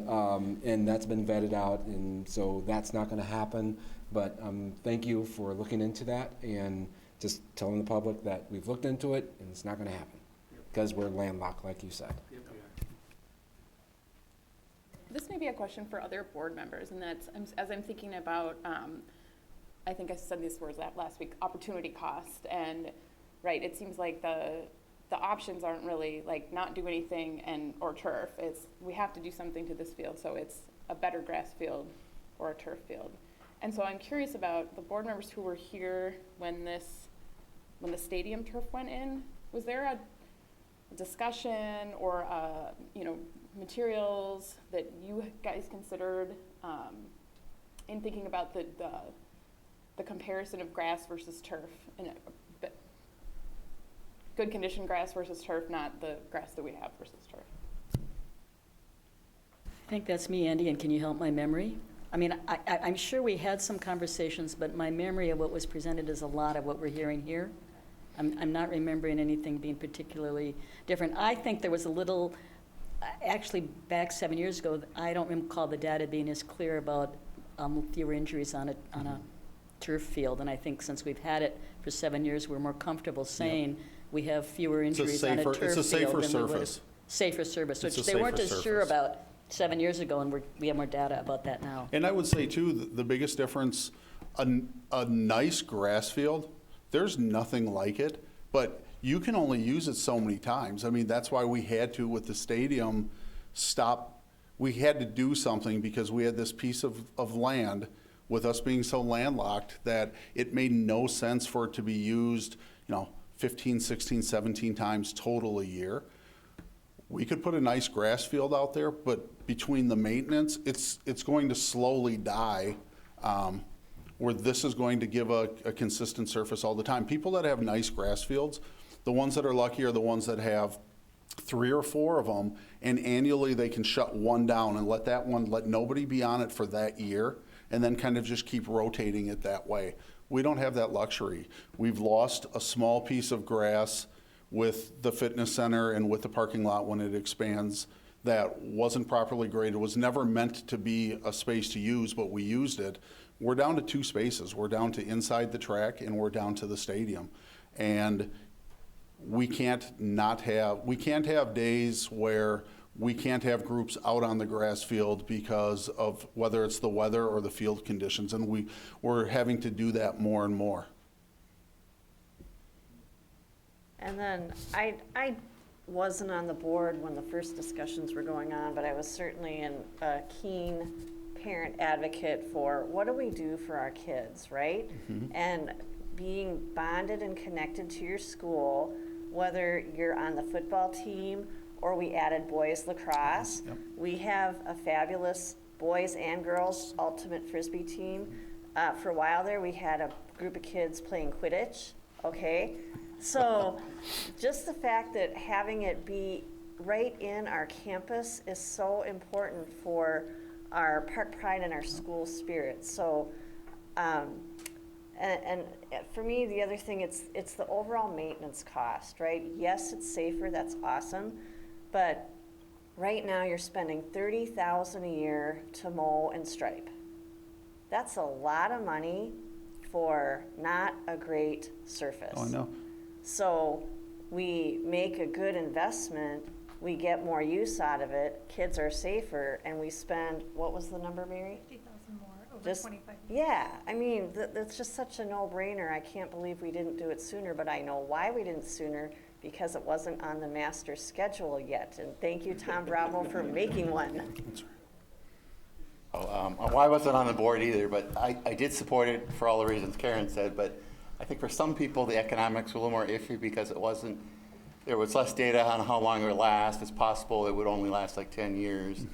that's been vetted out, and so that's not gonna happen, but thank you for looking into that, and just telling the public that we've looked into it, and it's not gonna happen, because we're landlocked, like you said. This may be a question for other board members, and that's, as I'm thinking about, I think I said these words last week, opportunity cost, and right, it seems like the options aren't really like not do anything or turf. It's we have to do something to this field, so it's a better grass field or a turf field. And so I'm curious about the board members who were here when the stadium turf went in. Was there a discussion or materials that you guys considered in thinking about the comparison of grass versus turf, and good condition grass versus turf, not the grass that we have versus turf? I think that's me, Andy, and can you help my memory? I mean, I'm sure we had some conversations, but my memory of what was presented is a lot of what we're hearing here. I'm not remembering anything being particularly different. I think there was a little, actually back 7 years ago, I don't recall the data being as clear about fewer injuries on a turf field, and I think since we've had it for 7 years, we're more comfortable saying we have fewer injuries on a turf field. It's a safer than we would have. surface. Safer surface, It's which a they weren't safer as sure surface. about 7 years ago, and we have more data about that now. And I would say too, the biggest difference, a nice grass field, there's nothing like it, but you can only use it so many times. I mean, that's why we had to, with the stadium, we had to do something because we had this piece of land, with us being so landlocked, that it made no sense for it to be used, 15, 16, 17 times total a year. We could put a nice grass field out there, but between the maintenance, it's going to slowly die, where this is going to give a consistent surface all the time. People that have nice grass fields, the ones that are lucky are the ones that have 3 or 4 of them, and annually they can shut one down and let nobody be on it for that year, and then kind of just keep rotating it that way. We don't have that luxury. We've lost a small piece of grass with the fitness center and with the parking lot when it expands that wasn't properly graded, was never meant to be a space to use, but we used it. We're down to 2 spaces. We're down to inside the track and we're down to the stadium. And we can't have days where we can't have groups out on the grass field because of whether it's the weather or the field conditions, and we're having to do that more and more. And then I wasn't on the board when the first discussions were going on, but I was certainly a keen parent advocate for what do we do for our kids, right? Mm-hmm. And being bonded and connected to your school, whether you're on the football team or we added boys lacrosse. Yep. We have a fabulous boys and girls ultimate Frisbee team. For a while there, we had a group of kids playing Quidditch, okay? So just the fact that having it be right in our campus is so important for our park pride and our school spirit. So, and for me, the other thing, it's the overall maintenance cost, right? Yes, it's safer, that's awesome, but right now you're spending $30,000 a year to mow and stripe. That's a lot of money for not a great surface. Oh, I know. So we make a good investment, we get more use out of it, kids are safer, and we spend, what was the number, Mary? 50,000 more over Just- 25 years. Yeah, I mean, that's just such a no-brainer. I can't believe we didn't do it sooner, but I know why we didn't sooner, because it wasn't on the master schedule yet. And thank you, Tom Bravo, for making one. Well, I wasn't on the board either, but I did support it for all the reasons Karen said, but I think for some people, the economics were a little more iffy because there was less data on how long it would last. It's possible it would only last like 10 years.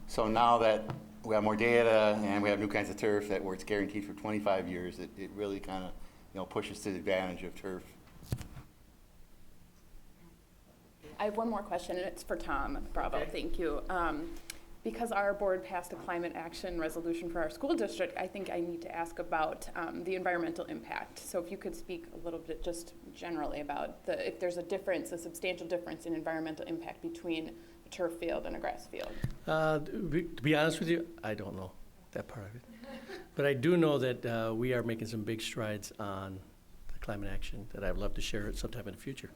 So now that we have more data and we have new kinds of turf where it's guaranteed for 25 years, it really kind of, pushes to the advantage of turf. I have one more question, and it's for Tom Bravo. Thank you. Because our board passed a climate action resolution for our school district, I think I need to ask about the environmental impact. So if you could speak a little bit just generally about if there's a substantial difference in environmental impact between a turf field and a grass field. To be honest with you, I don't know that part of it. But I do know that we are making some big strides on the climate action that I would love to share it sometime in the future.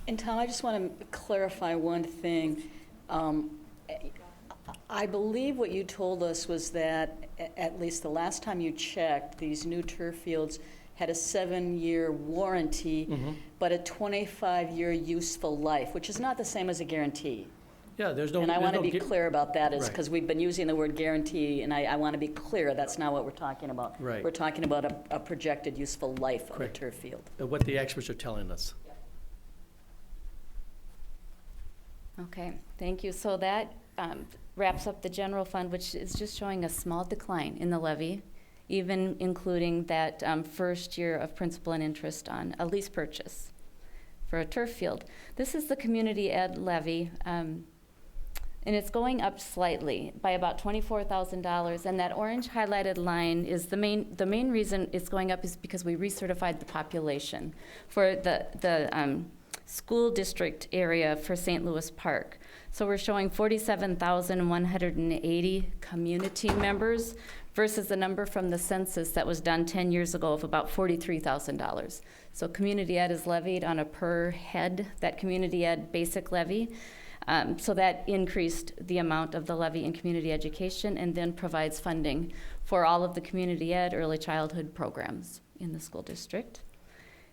And Tom, I just want to clarify one thing. I believe what you told us was that, at least the last time you checked, these new turf fields had a 7-year warranty, but a 25-year useful life, which is not the same as a guarantee. Yeah, there's no. And I want to be gu- clear about that, is Right. because we've been using the word guarantee, and I want to be clear, that's not what we're talking about. Right. We're talking about a projected useful life of a Correct. turf field. What the experts are telling us. Okay, thank you. So that wraps up the general fund, which is just showing a small decline in the levy, even including that first year of principal and interest on a lease purchase for a turf field. This is the community ed levy, and it's going up slightly by about $24,000. And that orange highlighted line is the main reason it's going up is because we recertified the population for the school district area for St. Louis Park. So we're showing 47,180 community members versus the number from the census that was done 10 years ago of about $43,000. So community ed is levied on a per head, that community ed basic levy. So that increased the amount of the levy in community education and then provides funding for all of the community ed early childhood programs in the school district.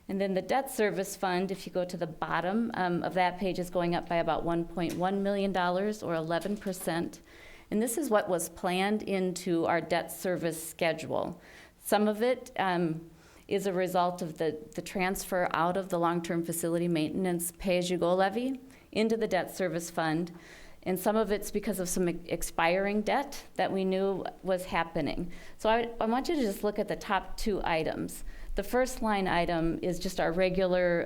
And then the debt service fund, if you go to the bottom of that page, is going up by about $1.1 million or 11%. And this is what was planned into our debt service schedule. Some of it is a result of the transfer out of the long-term facility maintenance pay-as-you-go levy into the debt service fund. And some of it's because of some expiring debt that we knew was happening. So I want you to just look at the top two items. The first line item is just our regular,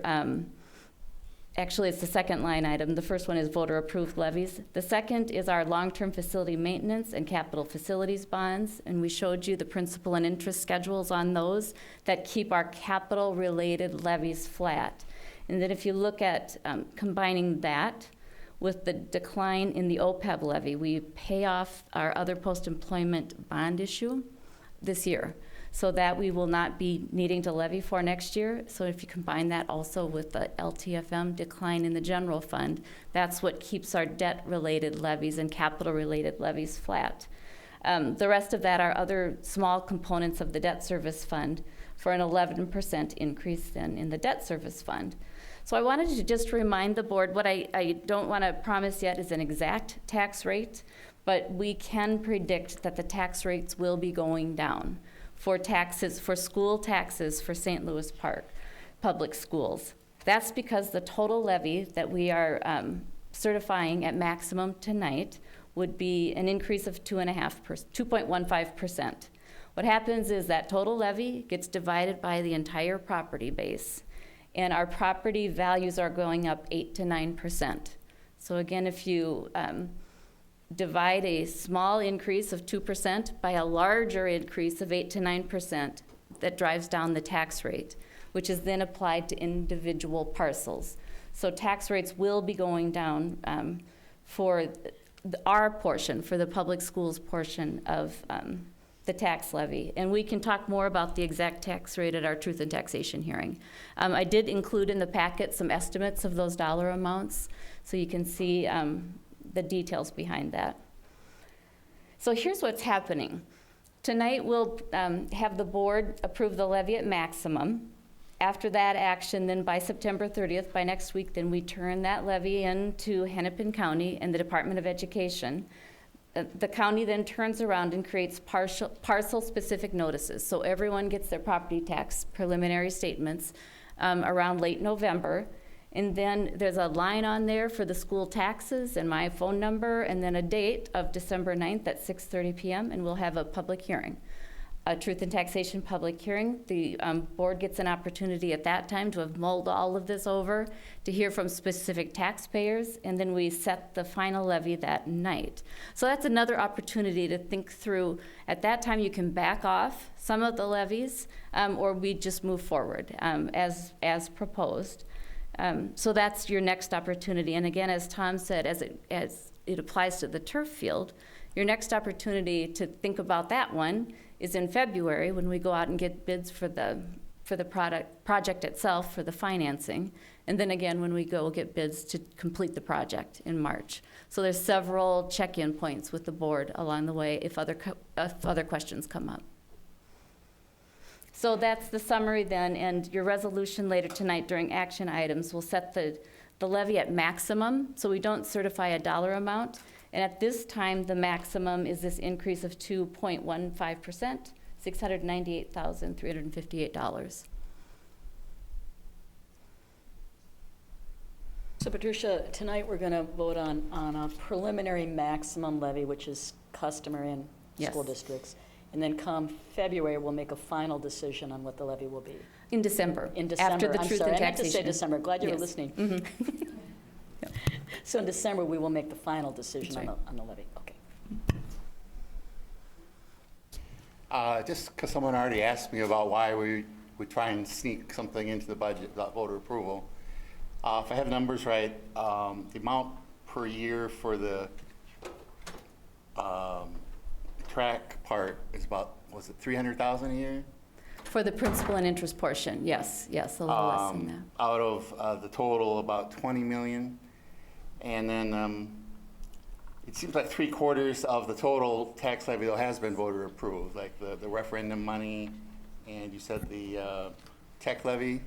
actually it's the second line item. The first one is voter approved levies. The second is our long-term facility maintenance and capital facilities bonds. And we showed you the principal and interest schedules on those that keep our capital related levies flat. And then if you look at combining that with the decline in the OPEB levy, we pay off our other post-employment bond issue this year, so that we will not be needing to levy for next year. So if you combine that also with the LTFM decline in the general fund, that's what keeps our debt-related levies and capital-related levies flat. The rest of that are other small components of the debt service fund for an 11% increase then in the debt service fund. So I wanted to just remind the board, what I don't want to promise yet is an exact tax rate, but we can predict that the tax rates will be going down for taxes, for school taxes for St. Louis Park public schools. That's because the total levy that we are certifying at maximum tonight would be an increase of 2.15%. What happens is that total levy gets divided by the entire property base, and our property values are going up 8 to 9%. So again, if you divide a small increase of 2% by a larger increase of 8 to 9%, that drives down the tax rate, which is then applied to individual parcels. So tax rates will be going down for our portion, for the public schools portion of the tax levy. And we can talk more about the exact tax rate at our Truth in Taxation hearing. I did include in the packet some estimates of those dollar amounts, so you can see the details behind that. So here's what's happening. Tonight, we'll have the board approve the levy at maximum. After that action, then by September 30th, by next week, then we turn that levy into Hennepin County and the Department of Education. The county then turns around and creates parcel-specific notices. So everyone gets their property tax preliminary statements around late November. And then there's a line on there for the school taxes and my phone number, and then a date of December 9th at 6:30 p.m., and we'll have a public hearing. A Truth in Taxation public hearing. The board gets an opportunity at that time to have mulled all of this over, to hear from specific taxpayers, and then we set the final levy that night. So that's another opportunity to think through. At that time, you can back off some of the levies, or we just move forward as proposed. So that's your next opportunity. And again, as Tom said, as it applies to the turf field, your next opportunity to think about that one is in February, when we go out and get bids for the project itself, for the financing, and then again when we go get bids to complete the project in March. So there's several check-in points with the board along the way if other questions come up. So that's the summary then, and your resolution later tonight during action items will set the levy at maximum, so we don't certify a dollar amount. And at this time, the maximum is this increase of 2.15%, $698,358. So Patricia, tonight we're going to vote on a preliminary maximum levy, which is customary in school districts. And then come February, we'll make a final decision on what the levy will be. In December. In December. After the I'm Truth sorry, in I meant to say Taxation. December. Glad you were Yes. listening. Mm-hmm. So in December, we will make the final decision That's on the levy. Okay. Just because someone already asked me about why we try and sneak something into the budget without voter approval. If I have numbers right, the amount per year for the track part is about, was it 300,000 a year? For the principal and interest portion, yes, a little less than that. Out of the total, about 20 million. And then it seems like 3/4 of the total tax levy though has been voter approved, like the referendum money, and you said the tech levy.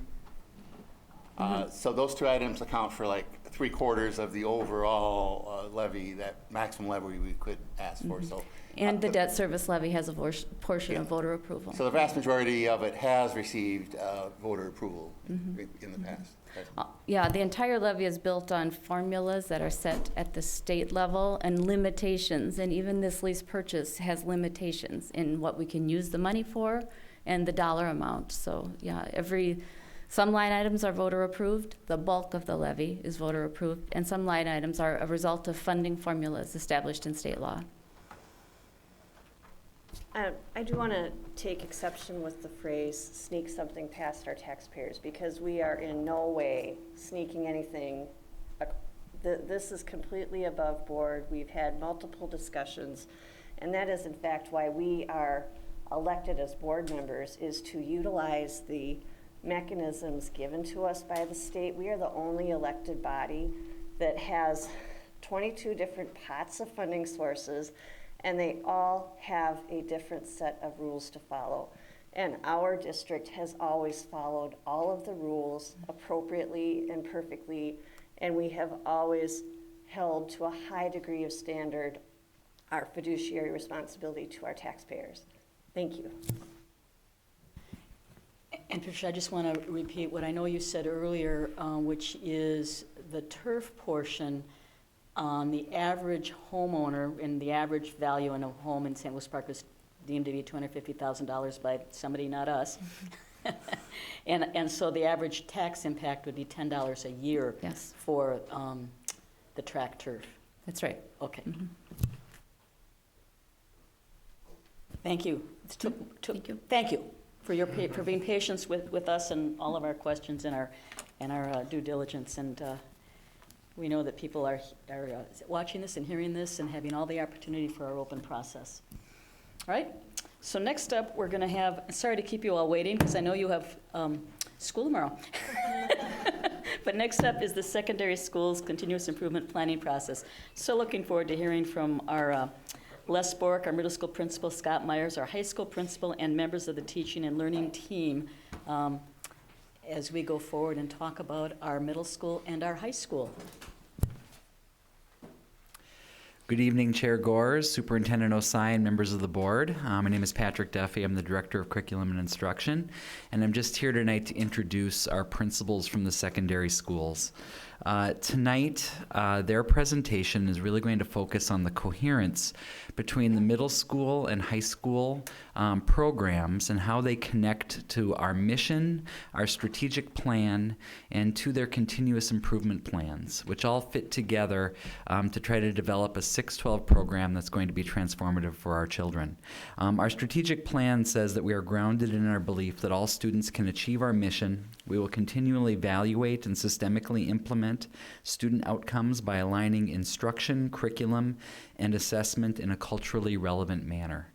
So those two items account for like 3/4 of the overall levy, that maximum levy we could ask for. So And the debt service levy has a portion of voter approval. So the vast majority of it has received voter approval in the past. Yeah, the entire levy is built on formulas that are set at the state level and limitations, and even this lease purchase has limitations in what we can use the money for and the dollar amount. So yeah, some line items are voter approved, the bulk of the levy is voter approved, and some line items are a result of funding formulas established in state law. I do want to take exception with the phrase sneak something past our taxpayers, because we are in no way sneaking anything. This is completely above board. We've had multiple discussions, and that is in fact why we are elected as board members, is to utilize the mechanisms given to us by the state. We are the only elected body that has 22 different pots of funding sources, and they all have a different set of rules to follow. And our district has always followed all of the rules appropriately and perfectly, and we have always held to a high degree of standard our fiduciary responsibility to our taxpayers. Thank you. And Patricia, I just want to repeat what I know you said earlier, which is the turf portion on the average homeowner, and the average value in a home in St. Louis Park was deemed to be $250,000 by somebody, not us. And so the average tax impact would be $10 a year for the track turf. That's right. Okay. Thank you. Thank you for being patient with us and all of our questions and our due diligence. And we know that people are watching this and hearing this and having all the opportunity for our open process. All right, so next up, we're going to have, sorry to keep you all waiting, because I know you have school tomorrow. But next up is the secondary schools continuous improvement planning process. So looking forward to hearing from our Les Bork, our middle school principal, Scott Myers, our high school principal, and members of the teaching and learning team as we go forward and talk about our middle school and our high school. Good evening, Chair Gores, Superintendent Osai, and members of the board. My name is Patrick Duffy. I'm the Director of Curriculum and Instruction, and I'm just here tonight to introduce our principals from the secondary schools. Tonight, their presentation is really going to focus on the coherence between the middle school and high school programs and how they connect to our mission, our strategic plan, and to their continuous improvement plans, which all fit together to try to develop a 612 program that's going to be transformative for our children. Our strategic plan says that we are grounded in our belief that all students can achieve our mission. We will continually evaluate and systemically implement student outcomes by aligning instruction, curriculum, and assessment in a culturally relevant manner.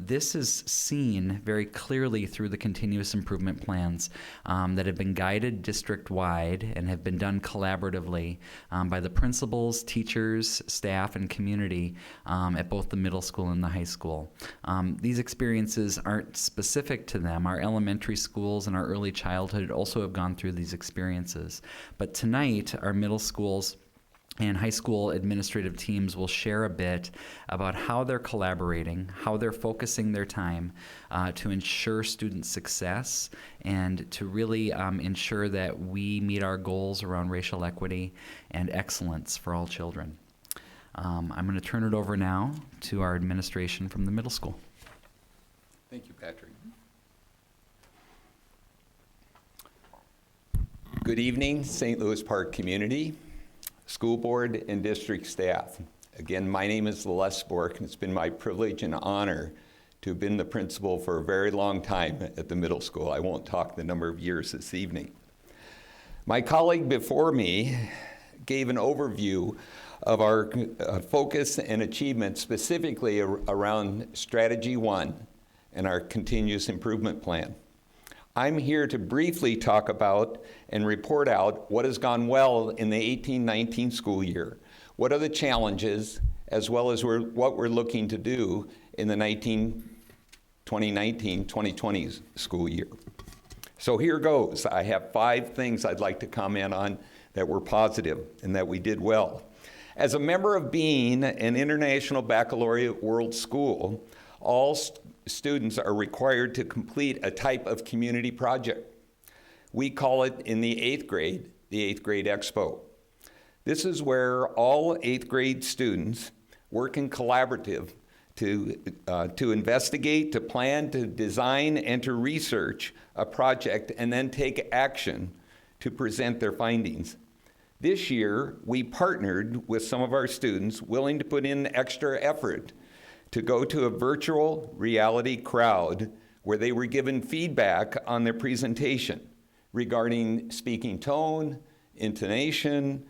This is seen very clearly through the continuous improvement plans that have been guided district-wide and have been done collaboratively by the principals, teachers, staff, and community at both the middle school and the high school. These experiences aren't specific to them. Our elementary schools and our early childhood also have gone through these experiences. But tonight, our middle schools and high school administrative teams will share a bit about how they're collaborating, how they're focusing their time to ensure student success and to really ensure that we meet our goals around racial equity and excellence for all children. I'm going to turn it over now to our administration from the middle school. Thank you, Patrick. Good evening, St. Louis Park community, school board, and district staff. Again, my name is Les Bork, and it's been my privilege and honor to have been the principal for a very long time at the middle school. I won't talk the number of years this evening. My colleague before me gave an overview of our focus and achievement specifically around Strategy 1 and our continuous improvement plan. I'm here to briefly talk about and report out what has gone well in the 18-19 school year. What are the challenges, as well as what we're looking to do in the 2019-2020 school year. So here goes. I have 5 things I'd like to comment on that were positive and that we did well. As a member of being an International Baccalaureate World School, all students are required to complete a type of community project. We call it in the 8th grade, the 8th grade expo. This is where all 8th grade students work in collaborative to investigate, to plan, to design, and to research a project and then take action to present their findings. This year, we partnered with some of our students willing to put in extra effort to go to a virtual reality crowd where they were given feedback on their presentation regarding speaking tone, intonation,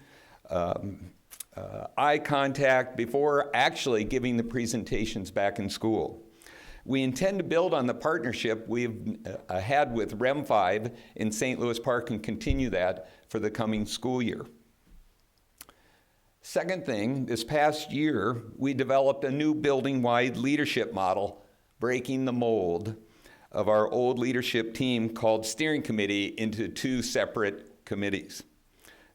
eye contact before actually giving the presentations back in school. We intend to build on the partnership we've had with REM 5 in St. Louis Park and continue that for the coming school year. Second thing, this past year, we developed a new building-wide leadership model, breaking the mold of our old leadership team called Steering Committee into 2 separate committees.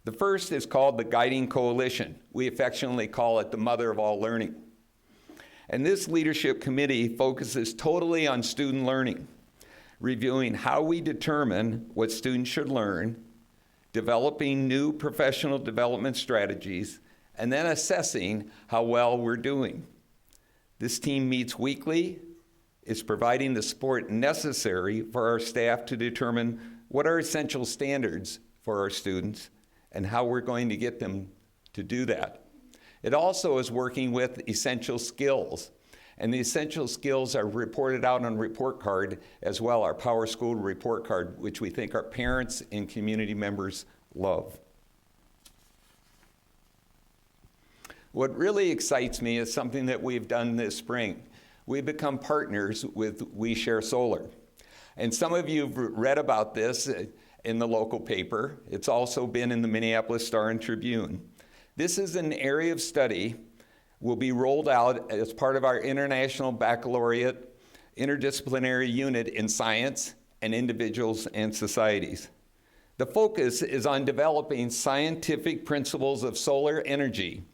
The first is called the Guiding Coalition. We affectionately call it the mother of all learning. And this leadership committee focuses totally on student learning, reviewing how we determine what students should learn, developing new professional development strategies, and then assessing how well we're doing. This team meets weekly, is providing the support necessary for our staff to determine what are essential standards for our students and how we're going to get them to do that. It also is working with essential skills, and the essential skills are reported out on report card as well, our Power School report card, which we think our parents and community members love. What really excites me is something that we've done this spring. We've become partners with We Share Solar. And some of you have read about this in the local paper. It's also been in the Minneapolis Star and Tribune. This is an area of study will be rolled out as part of our International Baccalaureate Interdisciplinary Unit in Science and Individuals and Societies. The focus is on developing scientific principles of solar energy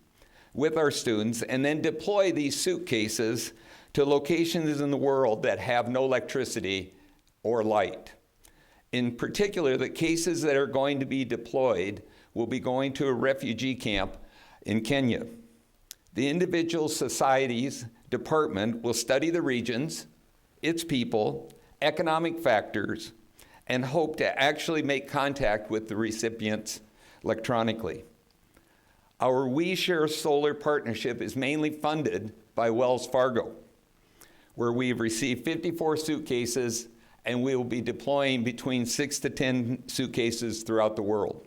with our students and then deploy these suitcases to locations in the world that have no electricity or light. In particular, the cases that are going to be deployed will be going to a refugee camp in Kenya. The Individual Societies Department will study the regions, its people, economic factors, and hope to actually make contact with the recipients electronically. Our We Share Solar partnership is mainly funded by Wells Fargo, where we've received 54 suitcases and we will be deploying between 6 to 10 suitcases throughout the world.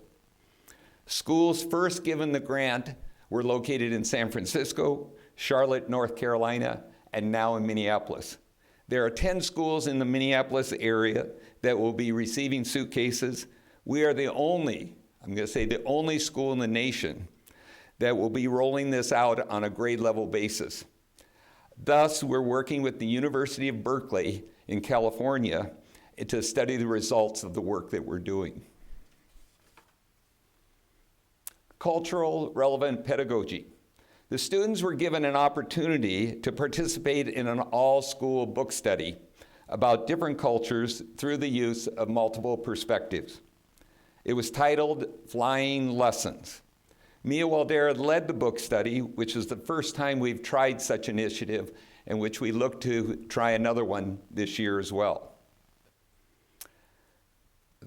Schools first given the grant were located in San Francisco, Charlotte, North Carolina, and now in Minneapolis. There are 10 schools in the Minneapolis area that will be receiving suitcases. We are the only, I'm going to say the only school in the nation that will be rolling this out on a grade level basis. Thus, we're working with the University of Berkeley in California to study the results of the work that we're doing. Cultural relevant pedagogy. The students were given an opportunity to participate in an all-school book study about different cultures through the use of multiple perspectives. It was titled Flying Lessons. Mia Waldera led the book study, which is the first time we've tried such an initiative, and which we look to try another one this year as well.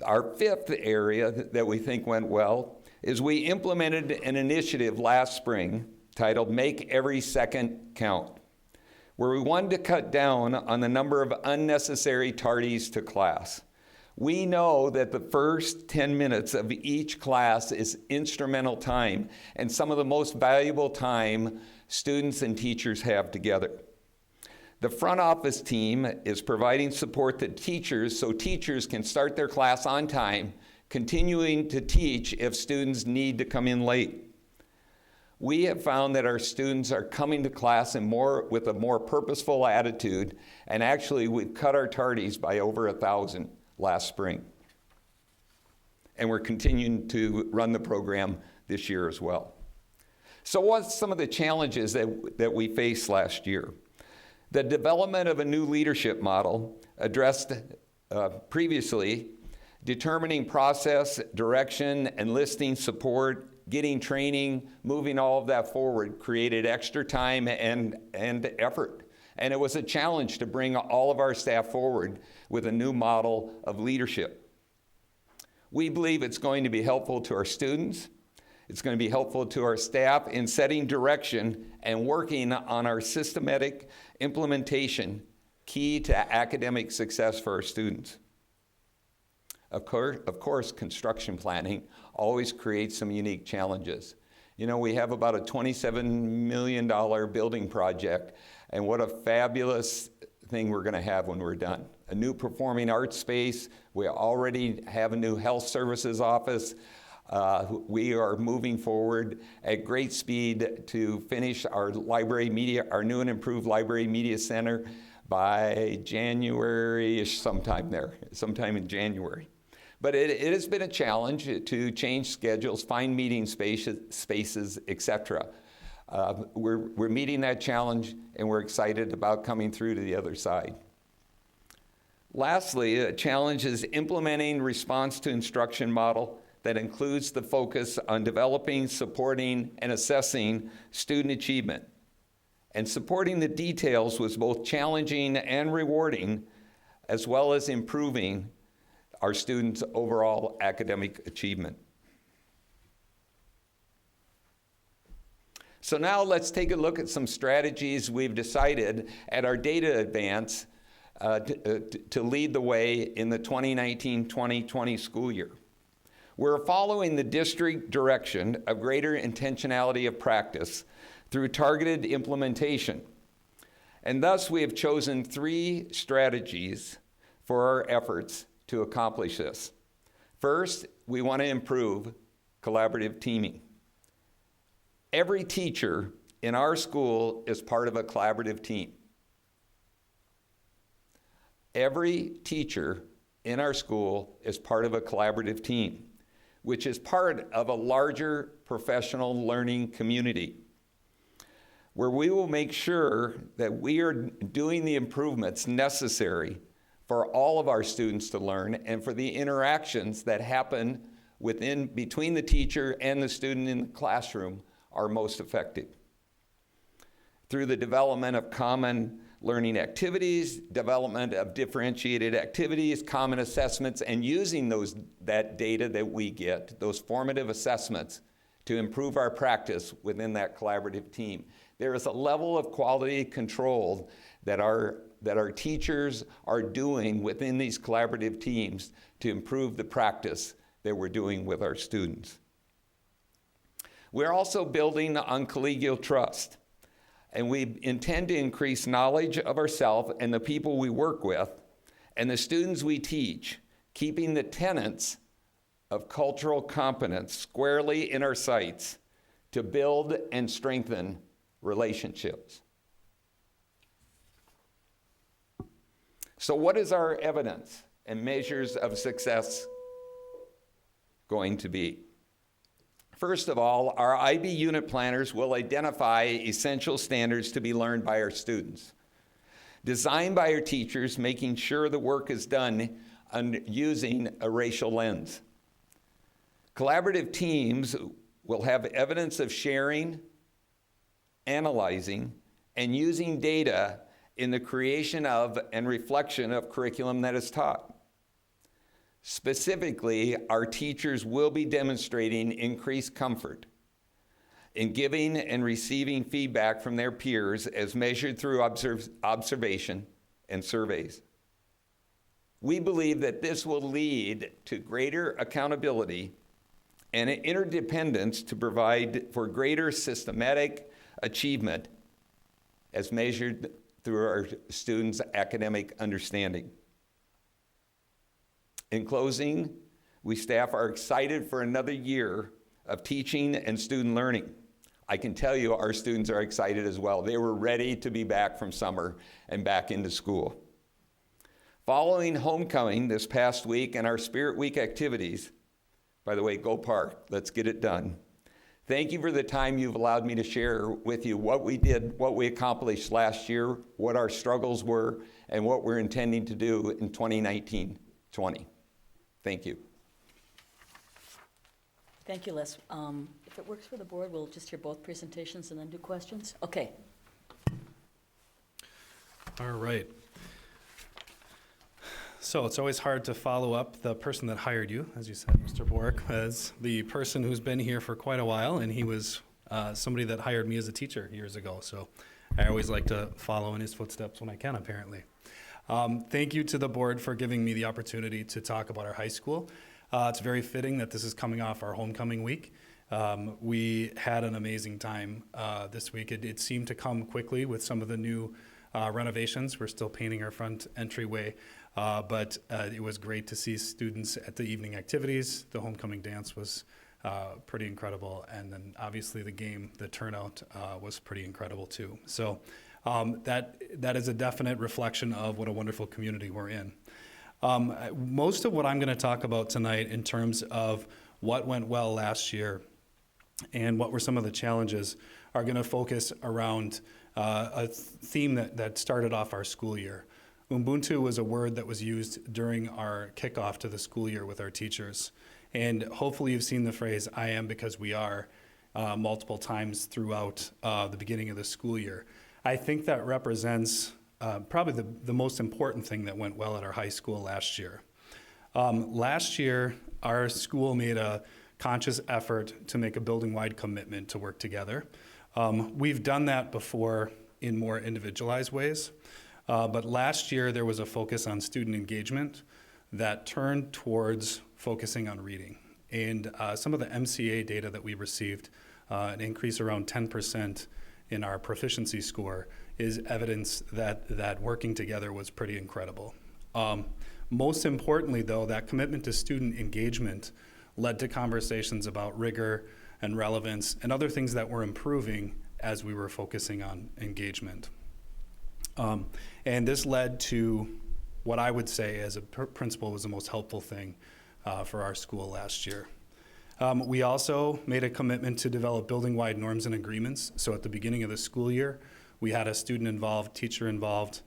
Our fifth area that we think went well is we implemented an initiative last spring titled Make Every Second Count, where we wanted to cut down on the number of unnecessary tardies to class. We know that the first 10 minutes of each class is instrumental time and some of the most valuable time students and teachers have together. The front office team is providing support to teachers so teachers can start their class on time, continuing to teach if students need to come in late. We have found that our students are coming to class with a more purposeful attitude, and actually we've cut our tardies by over 1,000 last spring. And we're continuing to run the program this year as well. So what's some of the challenges that we faced last year? The development of a new leadership model addressed previously, determining process, direction, enlisting support, getting training, moving all of that forward created extra time and effort. And it was a challenge to bring all of our staff forward with a new model of leadership. We believe it's going to be helpful to our students. It's going to be helpful to our staff in setting direction and working on our systematic implementation, key to academic success for our students. Of course, construction planning always creates some unique challenges. You know, we have about a $27 million building project, and what a fabulous thing we're going to have when we're done. A new performing arts space. We already have a new health services office. We are moving forward at great speed to finish our library media, our new and improved library media center by January-ish, sometime in January. But it has been a challenge to change schedules, find meeting spaces, et cetera. We're meeting that challenge, and we're excited about coming through to the other side. Lastly, a challenge is implementing response to instruction model that includes the focus on developing, supporting, and assessing student achievement. And supporting the details was both challenging and rewarding, as well as improving our students' overall academic achievement. So now let's take a look at some strategies we've decided at our data advance to lead the way in the 2019-2020 school year. We're following the district direction of greater intentionality of practice through targeted implementation. And thus, we have chosen 3 strategies for our efforts to accomplish this. First, we want to improve collaborative teaming. Every teacher in our school is part of a collaborative team. Every teacher in our school is part of a collaborative team, which is part of a larger professional learning community, where we will make sure that we are doing the improvements necessary for all of our students to learn and for the interactions that happen between the teacher and the student in the classroom are most effective. Through the development of common learning activities, development of differentiated activities, common assessments, and using that data that we get, those formative assessments, to improve our practice within that collaborative team. There is a level of quality control that our teachers are doing within these collaborative teams to improve the practice that we're doing with our students. We're also building on collegial trust, and we intend to increase knowledge of ourselves and the people we work with and the students we teach, keeping the tenets of cultural competence squarely in our sights to build and strengthen relationships. So what is our evidence and measures of success going to be? First of all, our IB unit planners will identify essential standards to be learned by our students, designed by our teachers, making sure the work is done using a racial lens. Collaborative teams will have evidence of sharing, analyzing, and using data in the creation of and reflection of curriculum that is taught. Specifically, our teachers will be demonstrating increased comfort in giving and receiving feedback from their peers as measured through observation and surveys. We believe that this will lead to greater accountability and interdependence to provide for greater systematic achievement as measured through our students' academic understanding. In closing, we staff are excited for another year of teaching and student learning. I can tell you our students are excited as well. They were ready to be back from summer and back into school. Following homecoming this past week and our Spirit Week activities, by the way, go Park, let's get it done. Thank you for the time you've allowed me to share with you what we did, what we accomplished last year, what our struggles were, and what we're intending to do in 2019-20. Thank you. Thank you, Les. If it works for the board, we'll just hear both presentations and then do questions. Okay. All right. So it's always hard to follow up the person that hired you, as you said, Mr. Bork, as the person who's been here for quite a while, and he was somebody that hired me as a teacher years ago. So I always like to follow in his footsteps when I can, apparently. Thank you to the board for giving me the opportunity to talk about our high school. It's very fitting that this is coming off our homecoming week. We had an amazing time this week. It seemed to come quickly with some of the new renovations. We're still painting our front entryway, but it was great to see students at the evening activities. The homecoming dance was pretty incredible, and then obviously the game, the turnout was pretty incredible too. So that is a definite reflection of what a wonderful community we're in. Most of what I'm going to talk about tonight in terms of what went well last year and what were some of the challenges are going to focus around a theme that started off our school year. Ubuntu was a word that was used during our kickoff to the school year with our teachers. And hopefully you've seen the phrase, "I am because we are," multiple times throughout the beginning of the school year. I think that represents probably the most important thing that went well at our high school last year. Last year, our school made a conscious effort to make a building-wide commitment to work together. We've done that before in more individualized ways, but last year there was a focus on student engagement that turned towards focusing on reading. And some of the MCA data that we received, an increase around 10% in our proficiency score is evidence that working together was pretty incredible. Most importantly, though, that commitment to student engagement led to conversations about rigor and relevance and other things that were improving as we were focusing on engagement. And this led to what I would say as a principal was the most helpful thing for our school last year. We also made a commitment to develop building-wide norms and agreements. So at the beginning of the school year, we had a student-involved, teacher-involved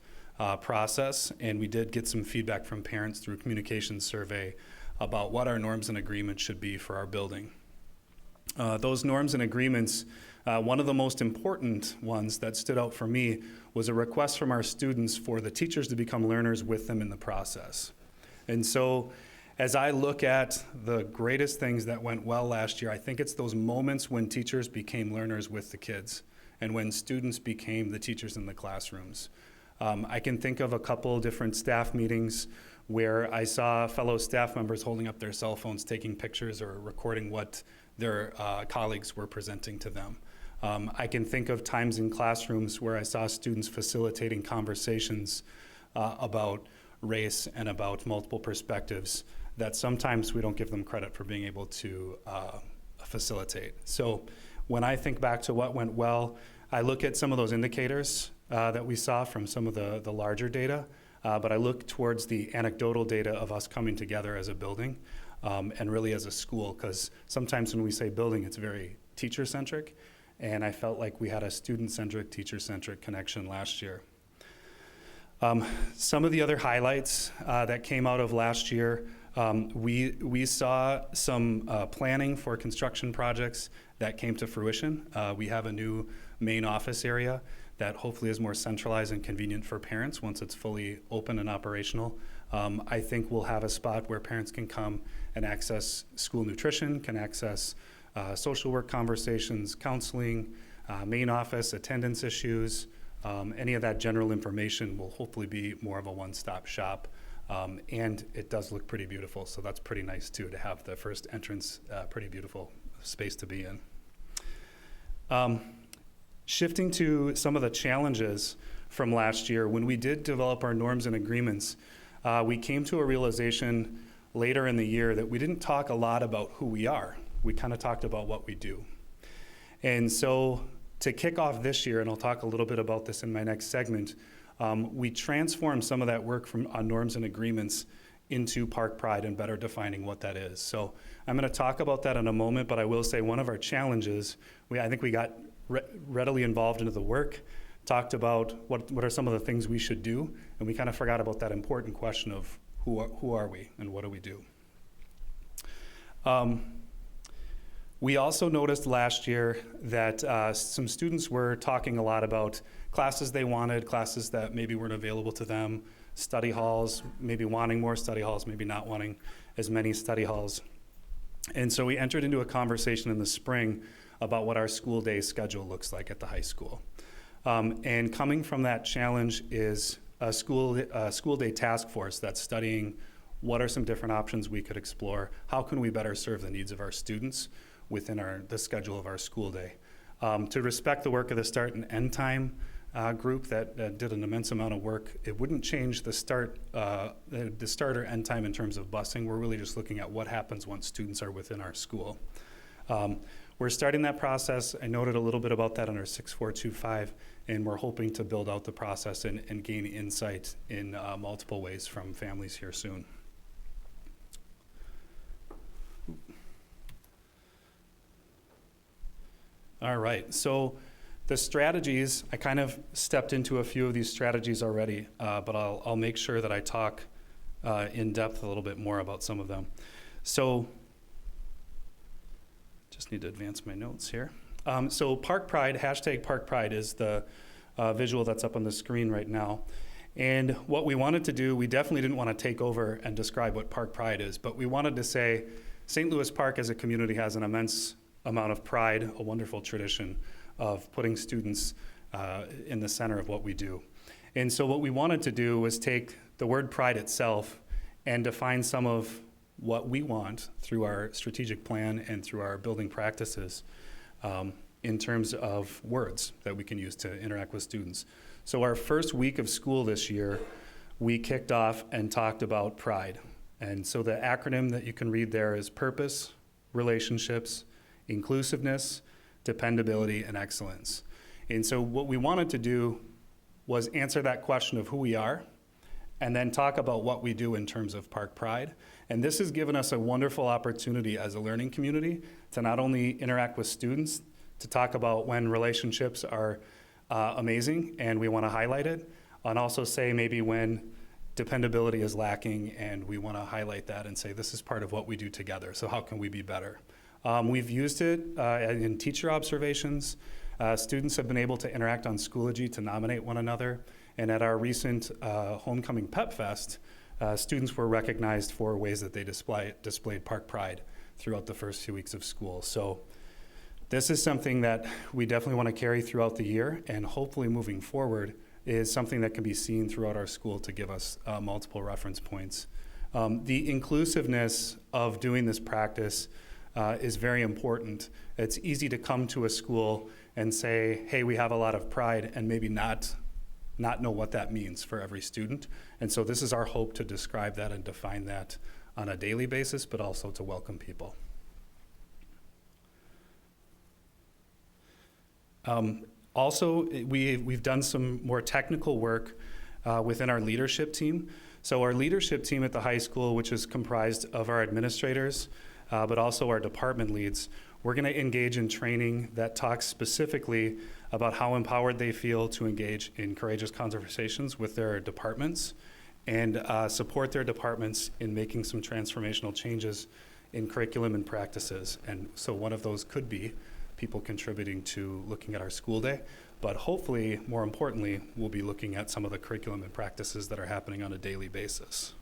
process, and we did get some feedback from parents through a communications survey about what our norms and agreements should be for our building. Those norms and agreements, one of the most important ones that stood out for me was a request from our students for the teachers to become learners with them in the process. And so as I look at the greatest things that went well last year, I think it's those moments when teachers became learners with the kids and when students became the teachers in the classrooms. I can think of a couple different staff meetings where I saw fellow staff members holding up their cell phones, taking pictures or recording what their colleagues were presenting to them. I can think of times in classrooms where I saw students facilitating conversations about race and about multiple perspectives that sometimes we don't give them credit for being able to facilitate. So when I think back to what went well, I look at some of those indicators that we saw from some of the larger data, but I look towards the anecdotal data of us coming together as a building and really as a school, because sometimes when we say building, it's very teacher-centric, and I felt like we had a student-centric, teacher-centric connection last year. Some of the other highlights that came out of last year, we saw some planning for construction projects that came to fruition. We have a new main office area that hopefully is more centralized and convenient for parents once it's fully open and operational. I think we'll have a spot where parents can come and access school nutrition, can access social work conversations, counseling, main office, attendance issues. Any of that general information will hopefully be more of a one-stop shop. And it does look pretty beautiful, so that's pretty nice too, to have the first entrance, pretty beautiful space to be in. Shifting to some of the challenges from last year, when we did develop our norms and agreements, we came to a realization later in the year that we didn't talk a lot about who we are. We kind of talked about what we do. And so to kick off this year, and I'll talk a little bit about this in my next segment, we transformed some of that work from norms and agreements into Park Pride and better defining what that is. So I'm going to talk about that in a moment, but I will say one of our challenges, I think we got readily involved into the work, talked about what are some of the things we should do, and we kind of forgot about that important question of who are we and what do we do. We also noticed last year that some students were talking a lot about classes they wanted, classes that maybe weren't available to them, study halls, maybe wanting more study halls, maybe not wanting as many study halls. And so we entered into a conversation in the spring about what our school day schedule looks like at the high school. And coming from that challenge is a school day task force that's studying what are some different options we could explore, how can we better serve the needs of our students within the schedule of our school day. To respect the work of the start and end time group that did an immense amount of work, it wouldn't change the start or end time in terms of busing. We're really just looking at what happens once students are within our school. We're starting that process. I noted a little bit about that in our 6425, and we're hoping to build out the process and gain insight in multiple ways from families here soon. All right, so the strategies, I kind of stepped into a few of these strategies already, but I'll make sure that I talk in depth a little bit more about some of them. So, just need to advance my notes here. So Park Pride, hashtag Park Pride is the visual that's up on the screen right now. And what we wanted to do, we definitely didn't want to take over and describe what Park Pride is, but we wanted to say St. Louis Park as a community has an immense amount of pride, a wonderful tradition of putting students in the center of what we do. And so what we wanted to do was take the word pride itself and define some of what we want through our strategic plan and through our building practices. in terms of words that we can use to interact with students. So our first week of school this year, we kicked off and talked about pride. And so the acronym that you can read there is purpose, relationships, inclusiveness, dependability, and excellence. And so what we wanted to do was answer that question of who we are, and then talk about what we do in terms of Park Pride. And this has given us a wonderful opportunity as a learning community to not only interact with students, to talk about when relationships are amazing and we want to highlight it, and also say maybe when dependability is lacking and we want to highlight that and say this is part of what we do together, so how can we be better? We've used it in teacher observations. Students have been able to interact on Schoology to nominate one another. And at our recent Homecoming Pep Fest, students were recognized for ways that they displayed Park Pride throughout the first few weeks of school. So this is something that we definitely want to carry throughout the year, and hopefully moving forward is something that can be seen throughout our school to give us multiple reference points. The inclusiveness of doing this practice is very important. It's easy to come to a school and say, hey, we have a lot of pride, and maybe not know what that means for every student. And so this is our hope to describe that and define that on a daily basis, but also to welcome people. Also, we've done some more technical work within our leadership team. So our leadership team at the high school, which is comprised of our administrators, but also our department leads, we're going to engage in training that talks specifically about how empowered they feel to engage in courageous conversations with their departments and support their departments in making some transformational changes in curriculum and practices. And so one of those could be people contributing to looking at our school day, but hopefully, more importantly, we'll be looking at some of the curriculum and practices that are happening on a daily basis.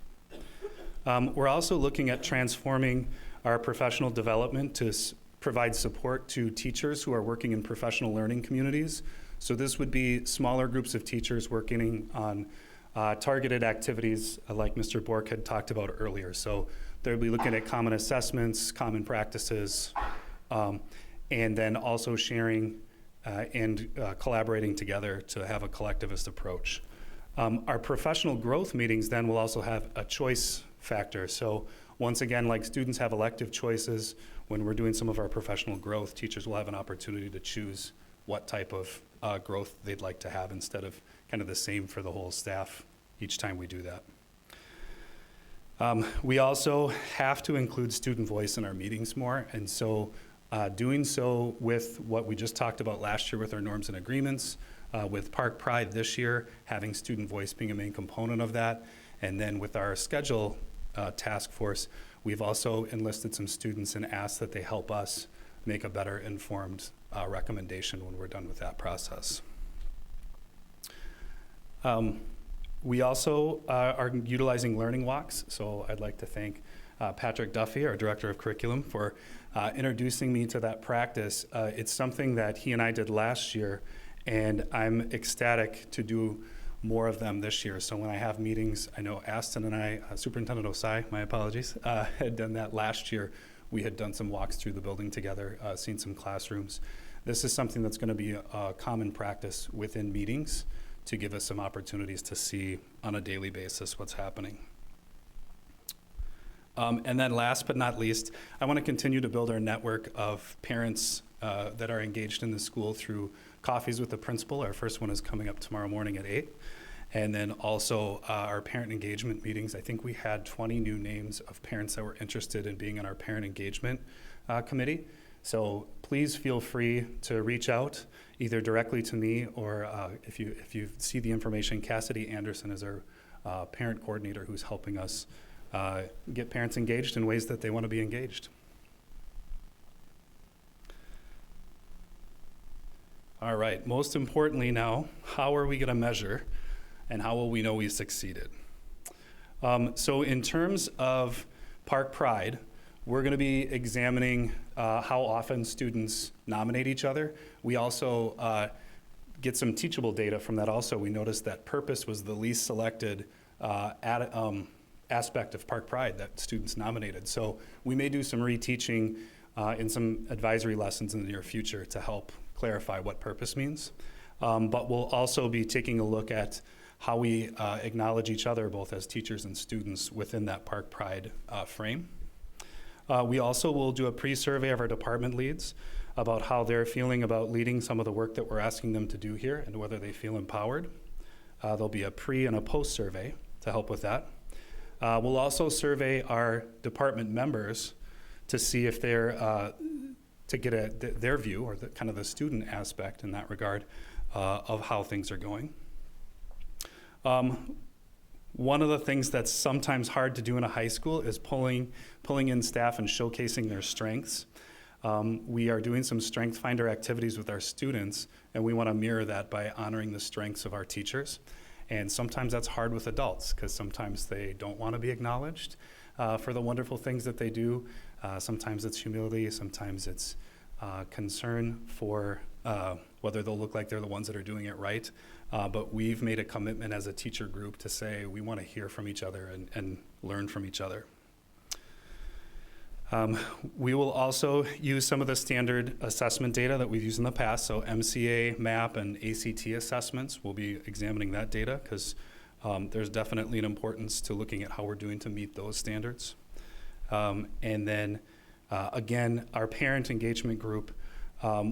We're also looking at transforming our professional development to provide support to teachers who are working in professional learning communities. So this would be smaller groups of teachers working on targeted activities like Mr. Bork had talked about earlier. So they'll be looking at common assessments, common practices, and then also sharing and collaborating together to have a collectivist approach. Our professional growth meetings then will also have a choice factor. So once again, like students have elective choices, when we're doing some of our professional growth, teachers will have an opportunity to choose what type of growth they'd like to have instead of kind of the same for the whole staff each time we do that. We also have to include student voice in our meetings more, and so doing so with what we just talked about last year with our norms and agreements, with Park Pride this year, having student voice being a main component of that, and then with our schedule task force, we've also enlisted some students and asked that they help us make a better informed recommendation when we're done with that process. We also are utilizing learning walks, so I'd like to thank Patrick Duffy, our Director of Curriculum, for introducing me to that practice. It's something that he and I did last year, and I'm ecstatic to do more of them this year. So when I have meetings, I know Aston and I, Superintendent Osai, my apologies, had done that last year. We had done some walks through the building together, seen some classrooms. This is something that's going to be a common practice within meetings to give us some opportunities to see on a daily basis what's happening. And then last but not least, I want to continue to build our network of parents that are engaged in the school through coffees with the principal. Our first one is coming up tomorrow morning at 8. And then also our parent engagement meetings. I think we had 20 new names of parents that were interested in being on our parent engagement committee. So please feel free to reach out either directly to me or if you see the information, Cassidy Anderson is our parent coordinator who's helping us get parents engaged in ways that they want to be engaged. All right, most importantly now, how are we going to measure and how will we know we succeeded? So in terms of Park Pride, we're going to be examining how often students nominate each other. We also get some teachable data from that also. We noticed that purpose was the least selected aspect of Park Pride that students nominated. So we may do some reteaching in some advisory lessons in the near future to help clarify what purpose means. But we'll also be taking a look at how we acknowledge each other, both as teachers and students, within that Park Pride frame. We also will do a pre-survey of our department leads about how they're feeling about leading some of the work that we're asking them to do here and whether they feel empowered. There'll be a pre and a post survey to help with that. We'll also survey our department members to see if they're, to get their view, or kind of the student aspect in that regard, of how things are going. One of the things that's sometimes hard to do in a high school is pulling in staff and showcasing their strengths. We are doing some strength finder activities with our students, and we want to mirror that by honoring the strengths of our teachers. And sometimes that's hard with adults, because sometimes they don't want to be acknowledged for the wonderful things that they do. Sometimes it's humility, sometimes it's concern for whether they'll look like they're the ones that are doing it right. But we've made a commitment as a teacher group to say we want to hear from each other and learn from each other. We will also use some of the standard assessment data that we've used in the past, so MCA, MAP, and ACT assessments. We'll be examining that data because there's definitely an importance to looking at how we're doing to meet those standards. And then, again, our parent engagement group,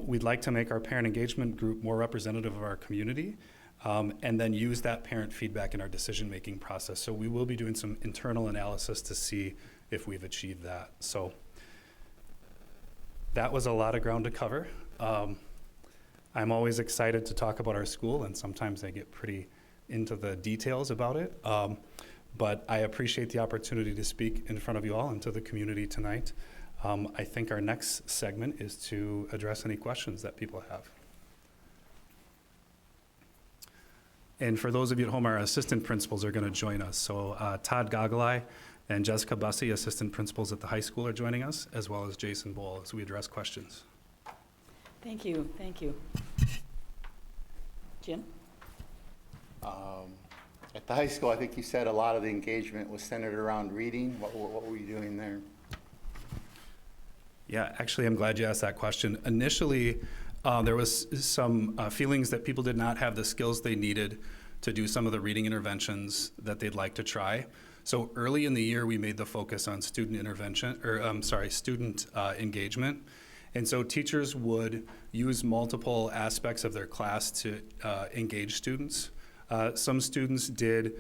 we'd like to make our parent engagement group more representative of our community, and then use that parent feedback in our decision-making process. So we will be doing some internal analysis to see if we've achieved that. So that was a lot of ground to cover. I'm always excited to talk about our school, and sometimes I get pretty into the details about it. But I appreciate the opportunity to speak in front of you all and to the community tonight. I think our next segment is to address any questions that people have. And for those of you at home, our assistant principals are going to join us. So Todd Gogolai and Jessica Bussey, assistant principals at the high school, are joining us, as well as Jason Bowl, as we address questions. Thank you, thank you. Jim? At the high school, I think you said a lot of the engagement was centered around reading. What were you doing there? Yeah, actually, I'm glad you asked that question. Initially, there was some feelings that people did not have the skills they needed to do some of the reading interventions that they'd like to try. So early in the year, we made the focus on student intervention, or student engagement. And so teachers would use multiple aspects of their class to engage students. Some students did,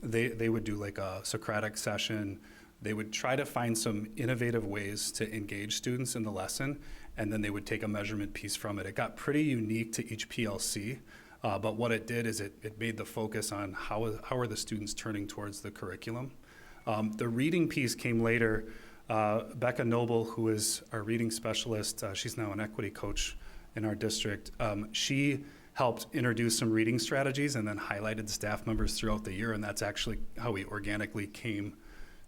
they would do like a Socratic session. They would try to find some innovative ways to engage students in the lesson, and then they would take a measurement piece from it. It got pretty unique to each PLC, but what it did is it made the focus on how are the students turning towards the curriculum. The reading piece came later. Becca Noble, who is our reading specialist, she's now an equity coach in our district. She helped introduce some reading strategies and then highlighted the staff members throughout the year, and that's actually how we organically came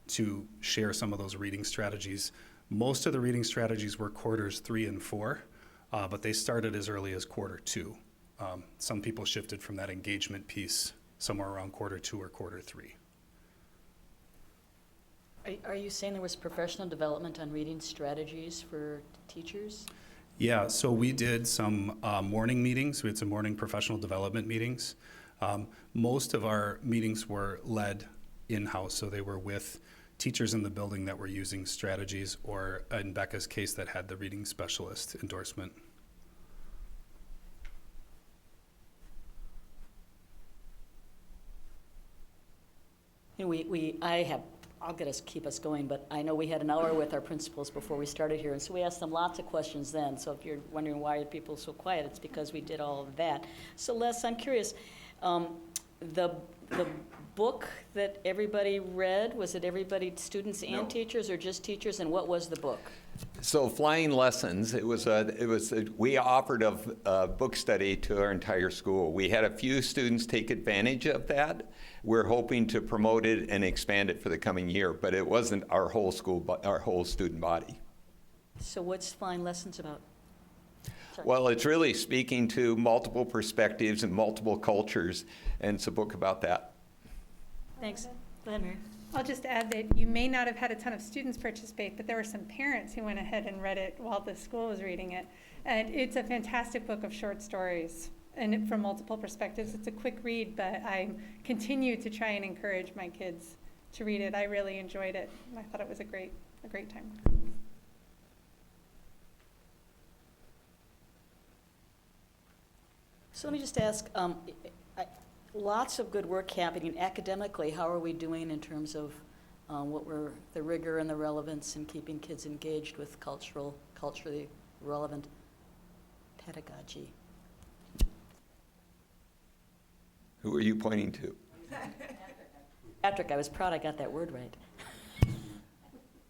to share some of those reading strategies. Most of the reading strategies were quarters 3 and 4, but they started as early as quarter 2. Some people shifted from that engagement piece somewhere around quarter 2 or quarter 3. Are you saying there was professional development on reading strategies for teachers? Yeah, so we did some morning meetings. We had some morning professional development meetings. Most of our meetings were led in-house, so they were with teachers in the building that were using strategies, or in Becca's case, that had the reading specialist endorsement. You know, I'll keep us going, but I know we had an hour with our principals before we started here, and so we asked them lots of questions then. So if you're wondering why are people so quiet, it's because we did all of that. So Les, I'm curious, the book that everybody read, was it everybody, students and teachers, or just teachers, and what was the book? So Flying Lessons, we offered a book study to our entire school. We had a few students take advantage of that. We're hoping to promote it and expand it for the coming year, but it wasn't our whole school, but our whole student body. So what's Flying Lessons about? Sorry. Well, it's really speaking to multiple perspectives and multiple cultures, and it's a book about that. Thanks. Go ahead, Mary. I'll just add that you may not have had a ton of students participate, but there were some parents who went ahead and read it while the school was reading it. And it's a fantastic book of short stories, and from multiple perspectives. It's a quick read, but I continue to try and encourage my kids to read it. I really enjoyed it. I thought it was a great time. So let me just ask, lots of good work happening academically. How are we doing in terms of what were the rigor and the relevance in keeping kids engaged with culturally relevant pedagogy? Who are you pointing to? Patrick, I was proud I got that word right.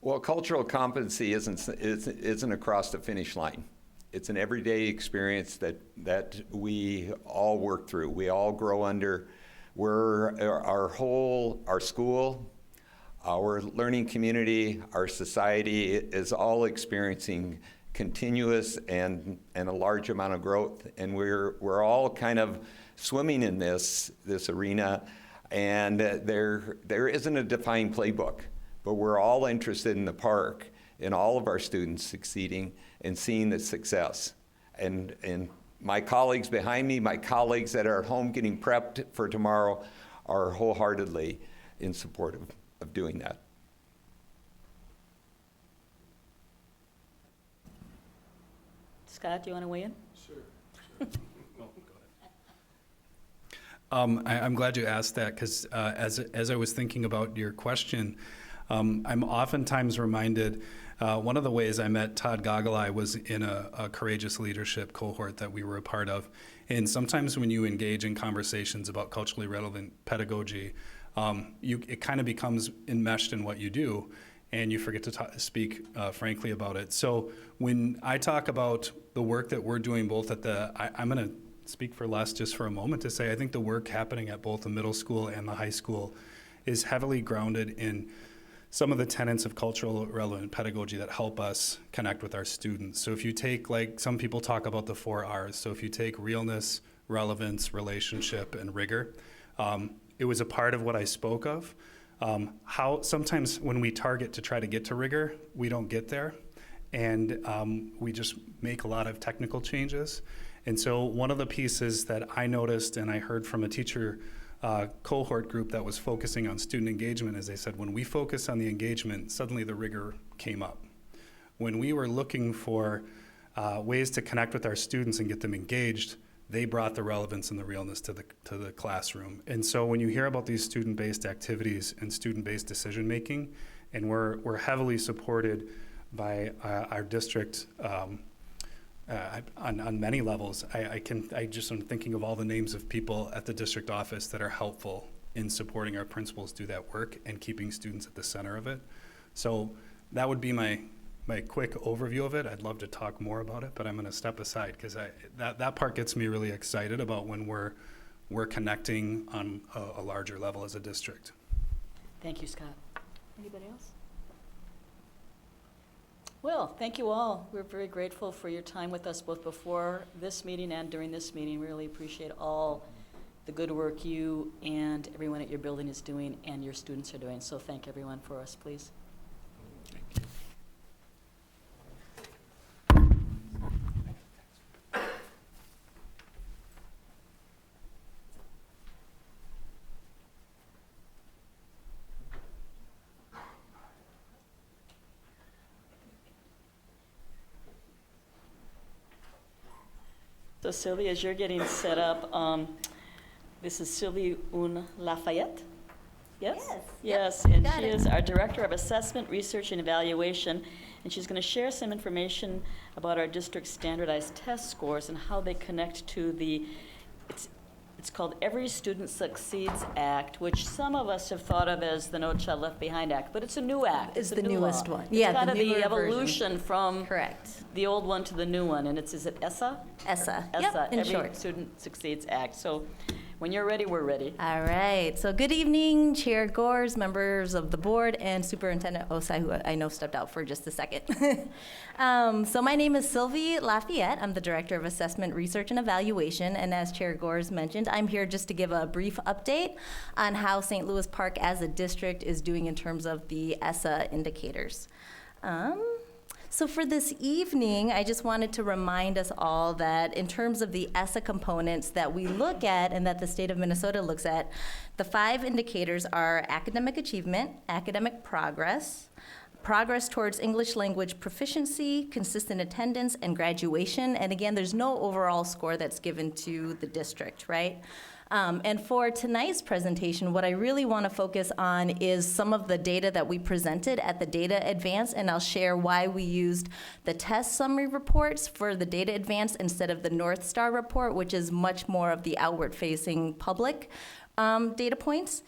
Well, cultural competency isn't across the finish line. It's an everyday experience that we all work through. We all grow under. Our school, our learning community, our society is all experiencing continuous and a large amount of growth, and we're all kind of swimming in this arena, and there isn't a defined playbook, but we're all interested in the park and all of our students succeeding and seeing the success. And my colleagues behind me, my colleagues that are at home getting prepped for tomorrow are wholeheartedly in support of doing that. Scott, do you want to weigh in? Sure. I'm glad you asked that, because as I was thinking about your question, I'm oftentimes reminded, one of the ways I met Todd Gogolai was in a courageous leadership cohort that we were a part of. And sometimes when you engage in conversations about culturally relevant pedagogy, it kind of becomes enmeshed in what you do, and you forget to speak frankly about it. So when I talk about the work that we're doing both at I'm going to speak for Les just for a moment to say I think the work happening at both the middle school and the high school is heavily grounded in some of the tenets of cultural relevant pedagogy that help us connect with our students. So if you take, like some people talk about the 4 R's, so if you take realness, relevance, relationship, and rigor, it was a part of what I spoke of. How sometimes when we target to try to get to rigor, we don't get there, and we just make a lot of technical changes. And so one of the pieces that I noticed and I heard from a teacher cohort group that was focusing on student engagement is they said, when we focus on the engagement, suddenly the rigor came up. When we were looking for ways to connect with our students and get them engaged, they brought the relevance and the realness to the classroom. And so when you hear about these student-based activities and student-based decision-making, and we're heavily supported by our district on many levels. I just am thinking of all the names of people at the district office that are helpful in supporting our principals do that work and keeping students at the center of it. So that would be my quick overview of it. I'd love to talk more about it, but I'm going to step aside because that part gets me really excited about when we're connecting on a larger level as a district. Thank you, Scott. Anybody else? Well, thank you all. We're very grateful for your time with us both before this meeting and during this meeting. Really appreciate all the good work you and everyone at your building is doing and your students are doing. So thank everyone for us, please. So Sylvie, as you're getting set up, this is Sylvie Lafayette? Yes? Yes, and she is our Director of Assessment, Research, and Evaluation, and she's going to share some information about our district's standardized test scores and how they connect to it's called Every Student Succeeds Act, which some of us have thought of as the No Child Left Behind Act, but it's a new act. It's a the new newest law. one. It's Yeah, kind the of the newer evolution from Correct. the old one to the new one, and is it ESSA? ESSA. ESSA, Yep, in Every short. Student Succeeds Act. So When you're ready, we're ready. All right. So good evening, Chair Gores, members of the board, and Superintendent Osai, who I know stepped out for just a second. So my name is Sylvie Lafayette. I'm the Director of Assessment, Research, and Evaluation. And as Chair Gores mentioned, I'm here just to give a brief update on how St. Louis Park as a district is doing in terms of the ESSA indicators. So for this evening, I just wanted to remind us all that in terms of the ESSA components that we look at and that the state of Minnesota looks at, the 5 indicators are academic achievement, academic progress, progress towards English language proficiency, consistent attendance, and graduation. And again, there's no overall score that's given to the district, right? And for tonight's presentation, what I really want to focus on is some of the data that we presented at the data advance, and I'll share why we used the test summary reports for the data advance instead of the North Star report, which is much more of the outward-facing public data points.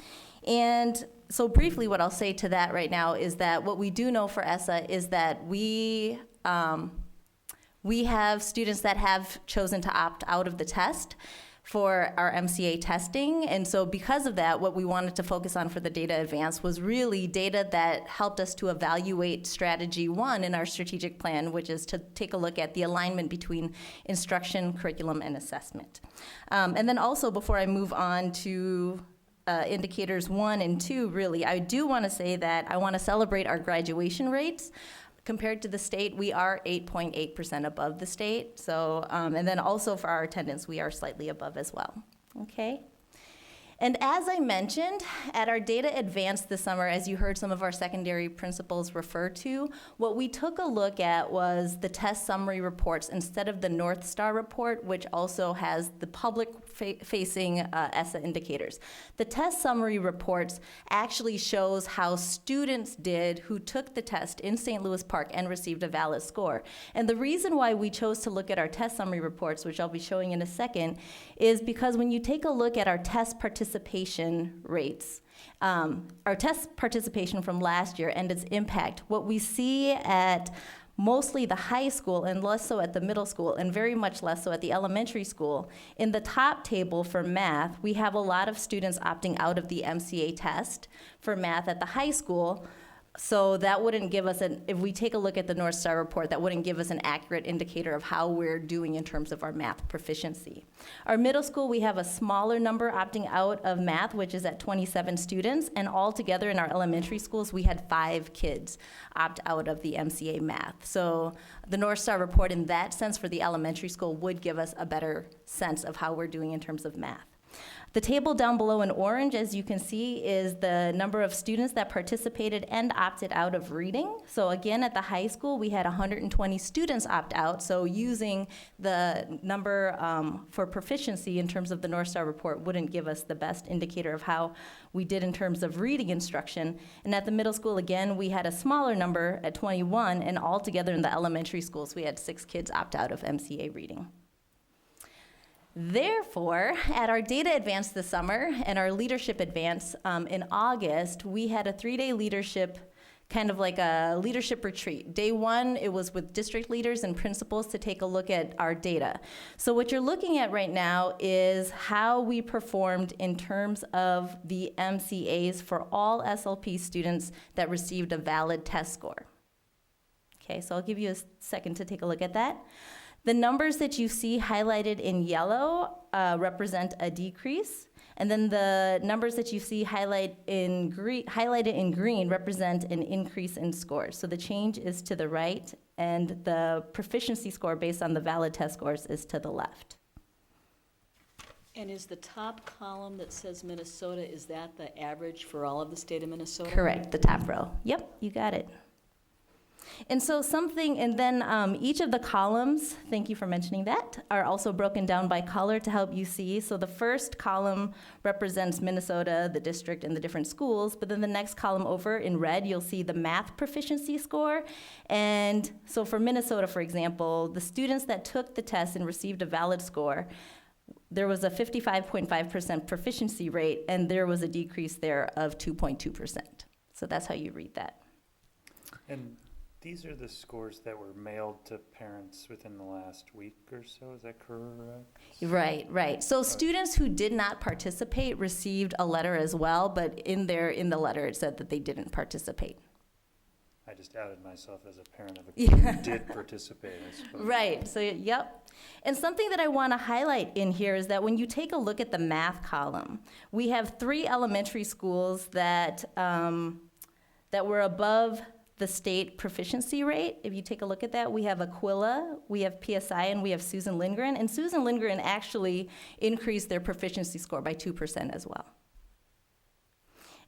And so briefly, what I'll say to that right now is that what we do know for ESSA is that we have students that have chosen to opt out of the test for our MCA testing. And so because of that, what we wanted to focus on for the data advance was really data that helped us to evaluate strategy 1 in our strategic plan, which is to take a look at the alignment between instruction, curriculum, and assessment. And then also, before I move on to indicators 1 and 2, really, I do want to say that I want to celebrate our graduation rates. Compared to the state, we are 8.8% above the state. So, and then also for our attendance, we are slightly above as well. Okay. And as I mentioned, at our data advance this summer, as you heard some of our secondary principals refer to, what we took a look at was the test summary reports instead of the North Star report, which also has the public-facing ESSA indicators. The test summary reports actually shows how students did who took the test in St. Louis Park and received a valid score. And the reason why we chose to look at our test summary reports, which I'll be showing in a second, is because when you take a look at our test participation rates, our test participation from last year and its impact, what we see at mostly the high school and less so at the middle school and very much less so at the elementary school, in the top table for math, we have a lot of students opting out of the MCA test for math at the high school. So that wouldn't give us if we take a look at the North Star report, that wouldn't give us an accurate indicator of how we're doing in terms of our math proficiency. Our middle school, we have a smaller number opting out of math, which is at 27 students, and altogether in our elementary schools, we had 5 kids opt out of the MCA math. So the North Star report in that sense for the elementary school would give us a better sense of how we're doing in terms of math. The table down below in orange, as you can see, is the number of students that participated and opted out of reading. So again, at the high school, we had 120 students opt out. So using the number for proficiency in terms of the North Star report wouldn't give us the best indicator of how we did in terms of reading instruction. And at the middle school, again, we had a smaller number at 21, and altogether in the elementary schools, we had 6 kids opt out of MCA reading. Therefore, at our data advance this summer and our leadership advance in August, we had a 3-day leadership, kind of like a leadership retreat. Day 1, it was with district leaders and principals to take a look at our data. So what you're looking at right now is how we performed in terms of the MCAs for all SLP students that received a valid test score. Okay, so I'll give you a second to take a look at that. The numbers that you see highlighted in yellow represent a decrease, and then the numbers that you see highlighted in green represent an increase in scores. So the change is to the right, and the proficiency score based on the valid test scores is to the left. And is the top column that says Minnesota, is that the average for all of the state of Minnesota? Correct, the top row. Yep, you got it. And so each of the columns, thank you for mentioning that, are also broken down by color to help you see. So the first column represents Minnesota, the district, and the different schools, but then the next column over in red, you'll see the math proficiency score. And so for Minnesota, for example, the students that took the test and received a valid score, there was a 55.5% proficiency rate, and there was a decrease there of 2.2%. So that's how you read that. And these are the scores that were mailed to parents within the last week or so, is that correct? Right. So students who did not participate received a letter as well, but in the letter it said that they didn't participate. I just outed myself as a parent of a Yeah. kid who did participate, I suppose. Right, so yep. And something that I want to highlight in here is that when you take a look at the math column, we have 3 elementary schools that were above the state proficiency rate. If you take a look at that, we have Aquila, we have PSI, and we have Susan Lindgren. And Susan Lindgren actually increased their proficiency score by 2% as well.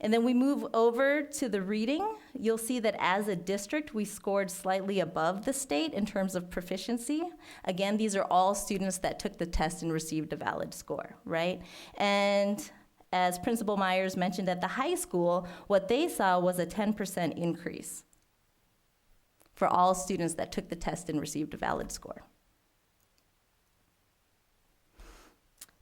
And then we move over to the reading. You'll see that as a district, we scored slightly above the state in terms of proficiency. Again, these are all students that took the test and received a valid score, right? And as Principal Myers mentioned at the high school, what they saw was a 10% increase for all students that took the test and received a valid score.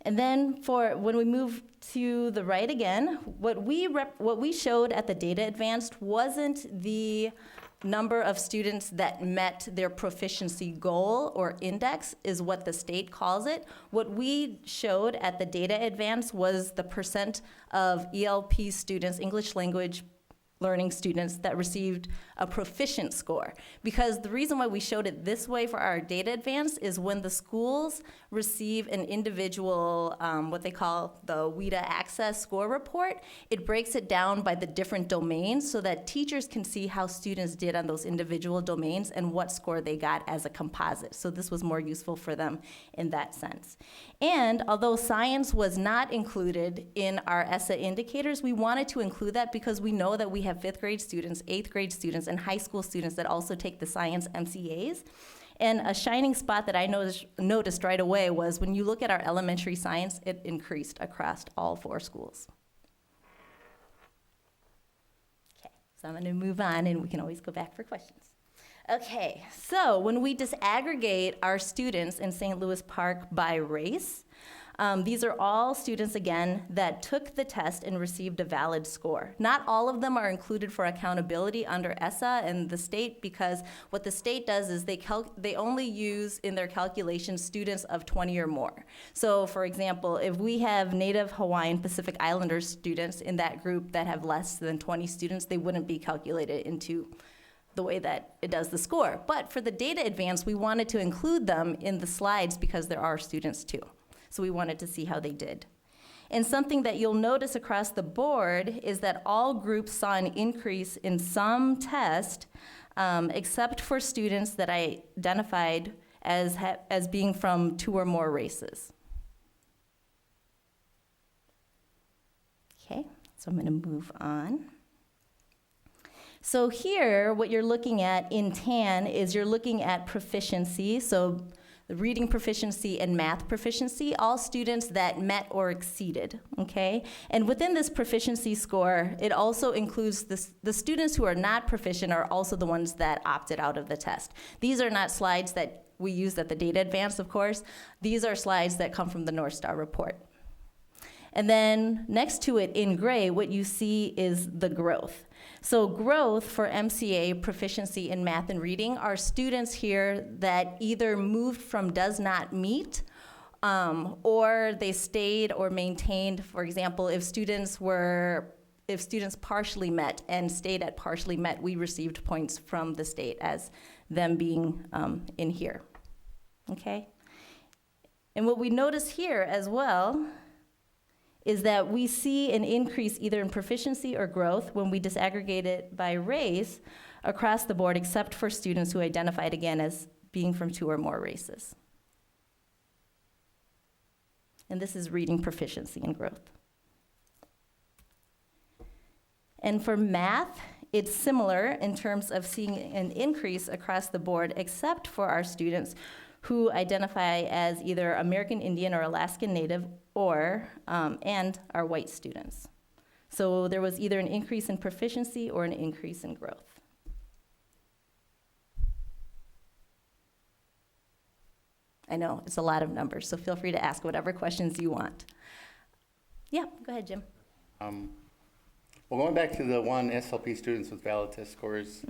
And then when we move to the right again, what we showed at the data advanced wasn't the number of students that met their proficiency goal or index, is what the state calls it. What we showed at the data advance was the percent of ELP students, English language learning students, that received a proficient score. Because the reason why we showed it this way for our data advance is when the schools receive an individual, what they call the WIDA Access score report, it breaks it down by the different domains so that teachers can see how students did on those individual domains and what score they got as a composite. So this was more useful for them in that sense. And although science was not included in our ESSA indicators, we wanted to include that because we know that we have 5th grade students, 8th grade students, and high school students that also take the science MCAs. And a shining spot that I noticed right away was when you look at our elementary science, it increased across all 4 schools. Okay, so I'm going to move on, and we can always go back for questions. Okay, so when we disaggregate our students in St. Louis Park by race, these are all students, again, that took the test and received a valid score. Not all of them are included for accountability under ESSA and the state, because what the state does is they only use in their calculations students of 20 or more. So, for example, if we have Native Hawaiian Pacific Islander students in that group that have less than 20 students, they wouldn't be calculated into the way that it does the score. But for the data advance, we wanted to include them in the slides because there are students too. So we wanted to see how they did. And something that you'll notice across the board is that all groups saw an increase in some test, except for students that I identified as being from 2 or more races. Okay, so I'm going to move on. So here, what you're looking at in tan is you're looking at proficiency. So the reading proficiency and math proficiency, all students that met or exceeded, okay? And within this proficiency score, it also includes the students who are not proficient are also the ones that opted out of the test. These are not slides that we used at the data advance, of course. These are slides that come from the North Star report. And then next to it in gray, what you see is the growth. So growth for MCA proficiency in math and reading are students here that either moved from does not meet or they stayed or maintained. For example, if students partially met and stayed at partially met, we received points from the state as them being in here, okay? And what we notice here as well is that we see an increase either in proficiency or growth when we disaggregate it by race across the board, except for students who identified again as being from 2 or more races. And this is reading proficiency and growth. And for math, it's similar in terms of seeing an increase across the board, except for our students who identify as either American Indian or Alaskan Native or, and our white students. So there was either an increase in proficiency or an increase in growth. I know, it's a lot of numbers, so feel free to ask whatever questions you want. Yeah, go ahead, Jim. Well, going back to the SLP students with valid test scores,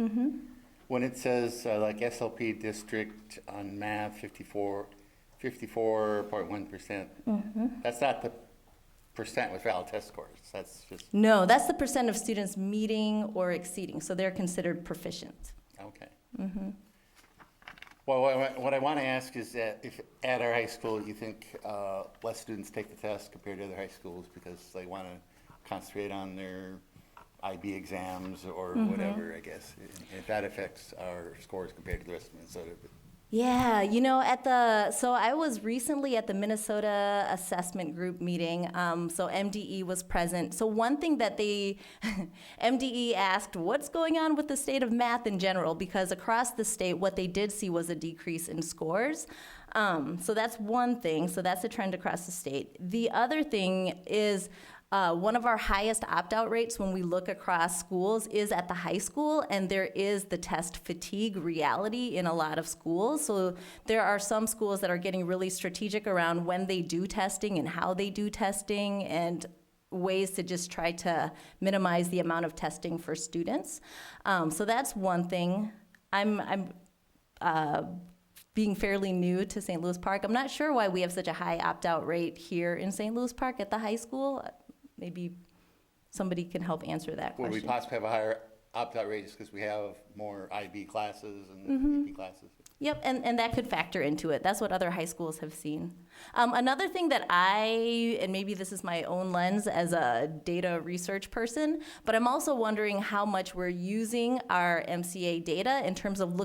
when it says like SLP district on math, 54.1%, that's not the percent with valid test scores. That's just, No, that's the percent of students meeting or exceeding, so they're considered proficient. okay. Well, what I want to ask is that if at our high school, you think less students take the test compared to other high schools because they want to concentrate on their IB exams or whatever, I guess. If that affects our scores compared to the rest of Minnesota. Yeah, so I was recently at the Minnesota Assessment Group meeting, so MDE was present. So one thing that MDE asked, what's going on with the state of math in general? Because across the state, what they did see was a decrease in scores. So that's one thing, so that's a trend across the state. The other thing is, one of our highest opt-out rates when we look across schools is at the high school, and there is the test fatigue reality in a lot of schools. So there are some schools that are getting really strategic around when they do testing and how they do testing and ways to just try to minimize the amount of testing for students. So that's one thing. I'm being fairly new to St. Louis Park. I'm not sure why we have such a high opt-out rate here in St. Louis Park at the high school. Maybe somebody can help answer that question. Would we possibly have a higher opt-out rate just because we have more IB classes and AP classes? Yep, and that could factor into it. That's what other high schools have seen. Another thing that and maybe this is my own lens as a data research person, but I'm also wondering how much we're using our MCA data in terms of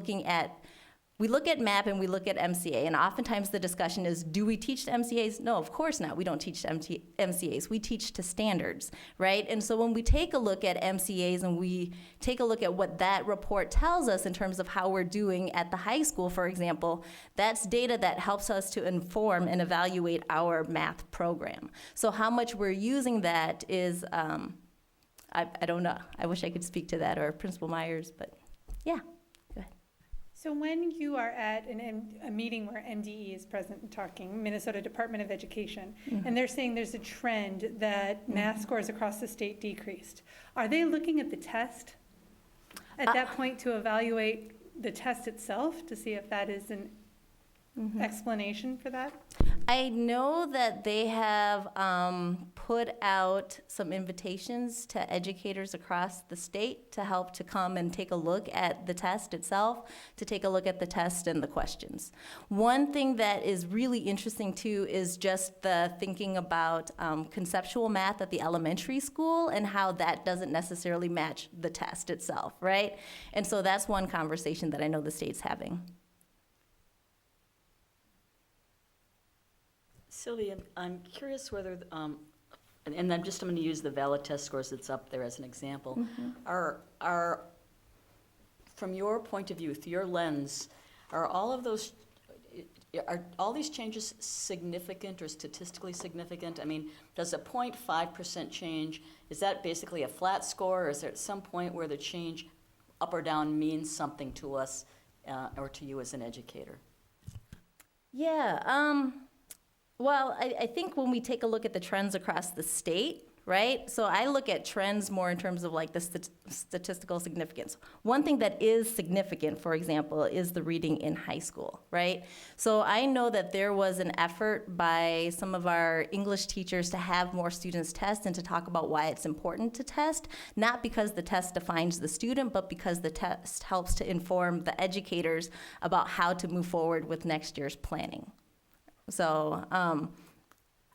we look at MAP and we look at MCA, and oftentimes the discussion is, do we teach to MCAs? No, of course not. We don't teach to MCAs. We teach to standards, right? And so when we take a look at MCAs and we take a look at what that report tells us in terms of how we're doing at the high school, for example, that's data that helps us to inform and evaluate our math program. So how much we're using that is, I don't know. I wish I could speak to that, or Principal Myers, but yeah. So when you are at a meeting where MDE is present talking, Minnesota Department of Education, and they're saying there's a trend that math scores across the state decreased, are they looking at the test at that point to evaluate the test itself to see if that is an explanation for that? I know that they have put out some invitations to educators across the state to help to come and take a look at the test itself, to take a look at the test and the questions. One thing that is really interesting too is just the thinking about conceptual math at the elementary school and how that doesn't necessarily match the test itself, right? And so that's one conversation that I know the state's having. Sylvia, I'm curious whether, and I'm going to use the valid test scores that's up there as an example. Are, from your point of view, through your lens, are all these changes significant or statistically significant? I mean, does a 0.5% change, is that basically a flat score, or is there at some point where the change up or down means something to us or to you as an educator? Yeah, well, I think when we take a look at the trends across the state, right? So I look at trends more in terms of like the statistical significance. One thing that is significant, for example, is the reading in high school, right? So I know that there was an effort by some of our English teachers to have more students test and to talk about why it's important to test, not because the test defines the student, but because the test helps to inform the educators about how to move forward with next year's planning. So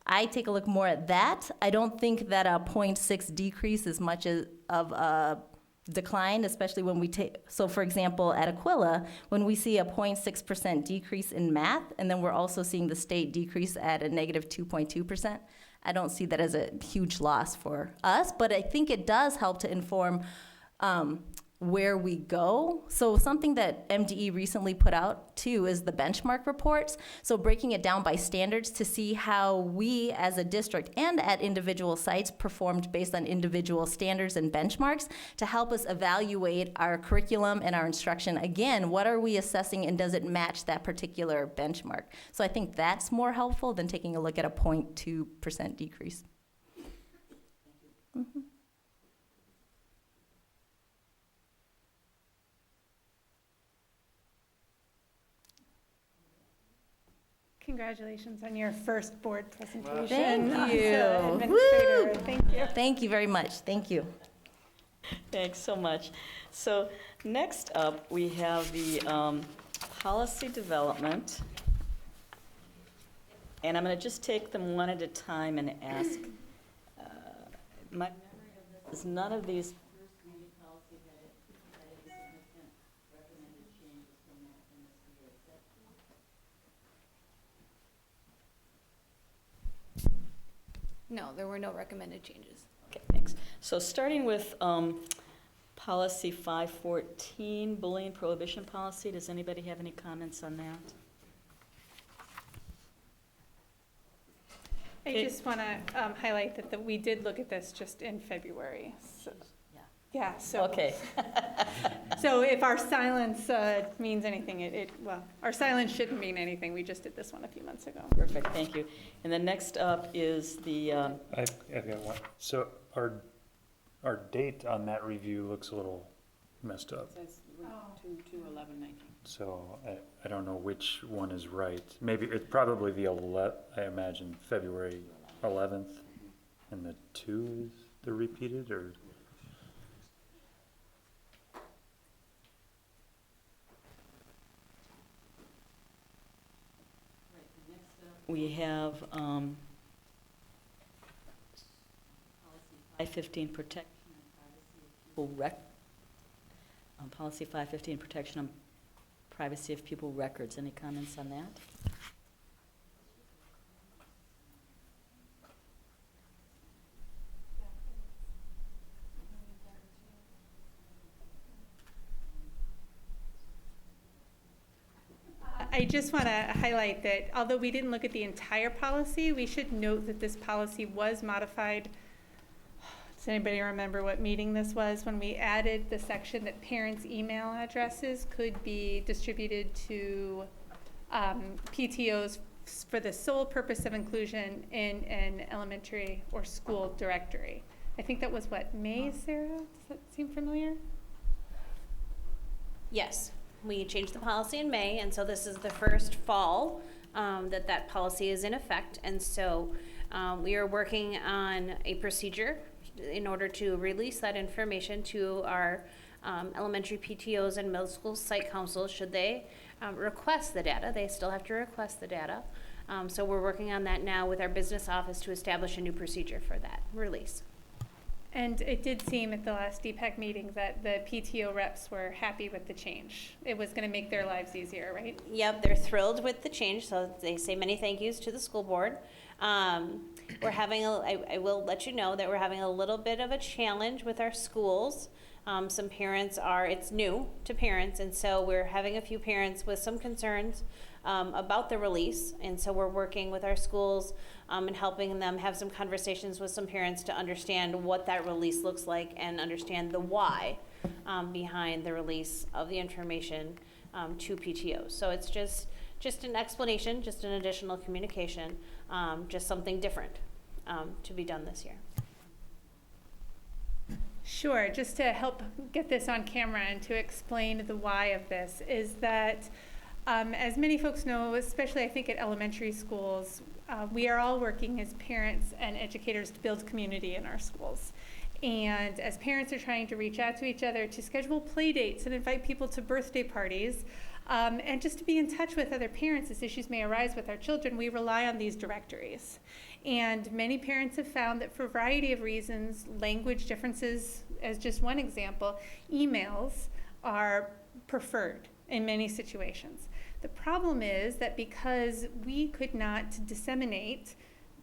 I take a look more at that. I don't think that a 0.6 decrease is much of a decline, especially when we take, so for example, at Aquila, when we see a 0.6% decrease in math, and then we're also seeing the state decrease at a negative 2.2%, I don't see that as a huge loss for us, but I think it does help to inform where we go. So something that MDE recently put out too is the benchmark reports. So breaking it down by standards to see how we as a district and at individual sites performed based on individual standards and benchmarks to help us evaluate our curriculum and our instruction. Again, what are we assessing and does it match that particular benchmark? So I think that's more helpful than taking a look at a 0.2% decrease. Congratulations on your first board presentation. Thank you. Administrator, thank you. Thank you very much. Thank you. Thanks so much. So next up, we have the policy development. And I'm going to just take them one at a time and ask. My memory of this is none of these first reading policies had any significant recommended changes from that in this year. Is that true? No, there were no recommended changes. Okay, thanks. So starting with policy 514, bullying prohibition policy, does anybody have any comments on that? I just want to highlight that we did look at this just in February. So, yeah, so. Okay. So if our silence means anything, well, our silence shouldn't mean anything. We just did this one a few months ago. Perfect, thank you. And then next up is the, I've got one. So our date on that review looks a little messed up. It says 2/11/19. So I don't know which one is right. Maybe it's probably I imagine February 11th, and the 2 is the repeated, or? we have policy 515, protection and privacy of people policy 515, protection and privacy of people records. Any comments on that? I just want to highlight that although we didn't look at the entire policy, we should note that this policy was modified. Does anybody remember what meeting this was? When we added the section that parents' email addresses could be distributed to PTOs for the sole purpose of inclusion in an elementary or school directory. I think that was what, May, Sarah? Does that seem familiar? Yes, we changed the policy in May, and so this is the first fall that policy is in effect. And so we are working on a procedure in order to release that information to our elementary PTOs and middle school site councils should they request the data. They still have to request the data. So we're working on that now with our business office to establish a new procedure for that release. And it did seem at the last DPEC meeting that the PTO reps were happy with the change. It was going to make their lives easier, right? Yep, they're thrilled with the change, so they say many thank yous to the school board. We're having, I will let you know that we're having a little bit of a challenge with our schools. Some parents it's new to parents, and so we're having a few parents with some concerns about the release. And so we're working with our schools and helping them have some conversations with some parents to understand what that release looks like and understand the why behind the release of the information to PTOs. So it's just an explanation, just an additional communication, just something different to be done this year. Sure, just to help get this on camera and to explain the why of this is that as many folks know, especially I think at elementary schools, we are all working as parents and educators to build community in our schools. And as parents are trying to reach out to each other to schedule play dates and invite people to birthday parties, and just to be in touch with other parents as issues may arise with our children, we rely on these directories. And many parents have found that for a variety of reasons, language differences, as just one example, emails are preferred in many situations. The problem is that because we could not disseminate,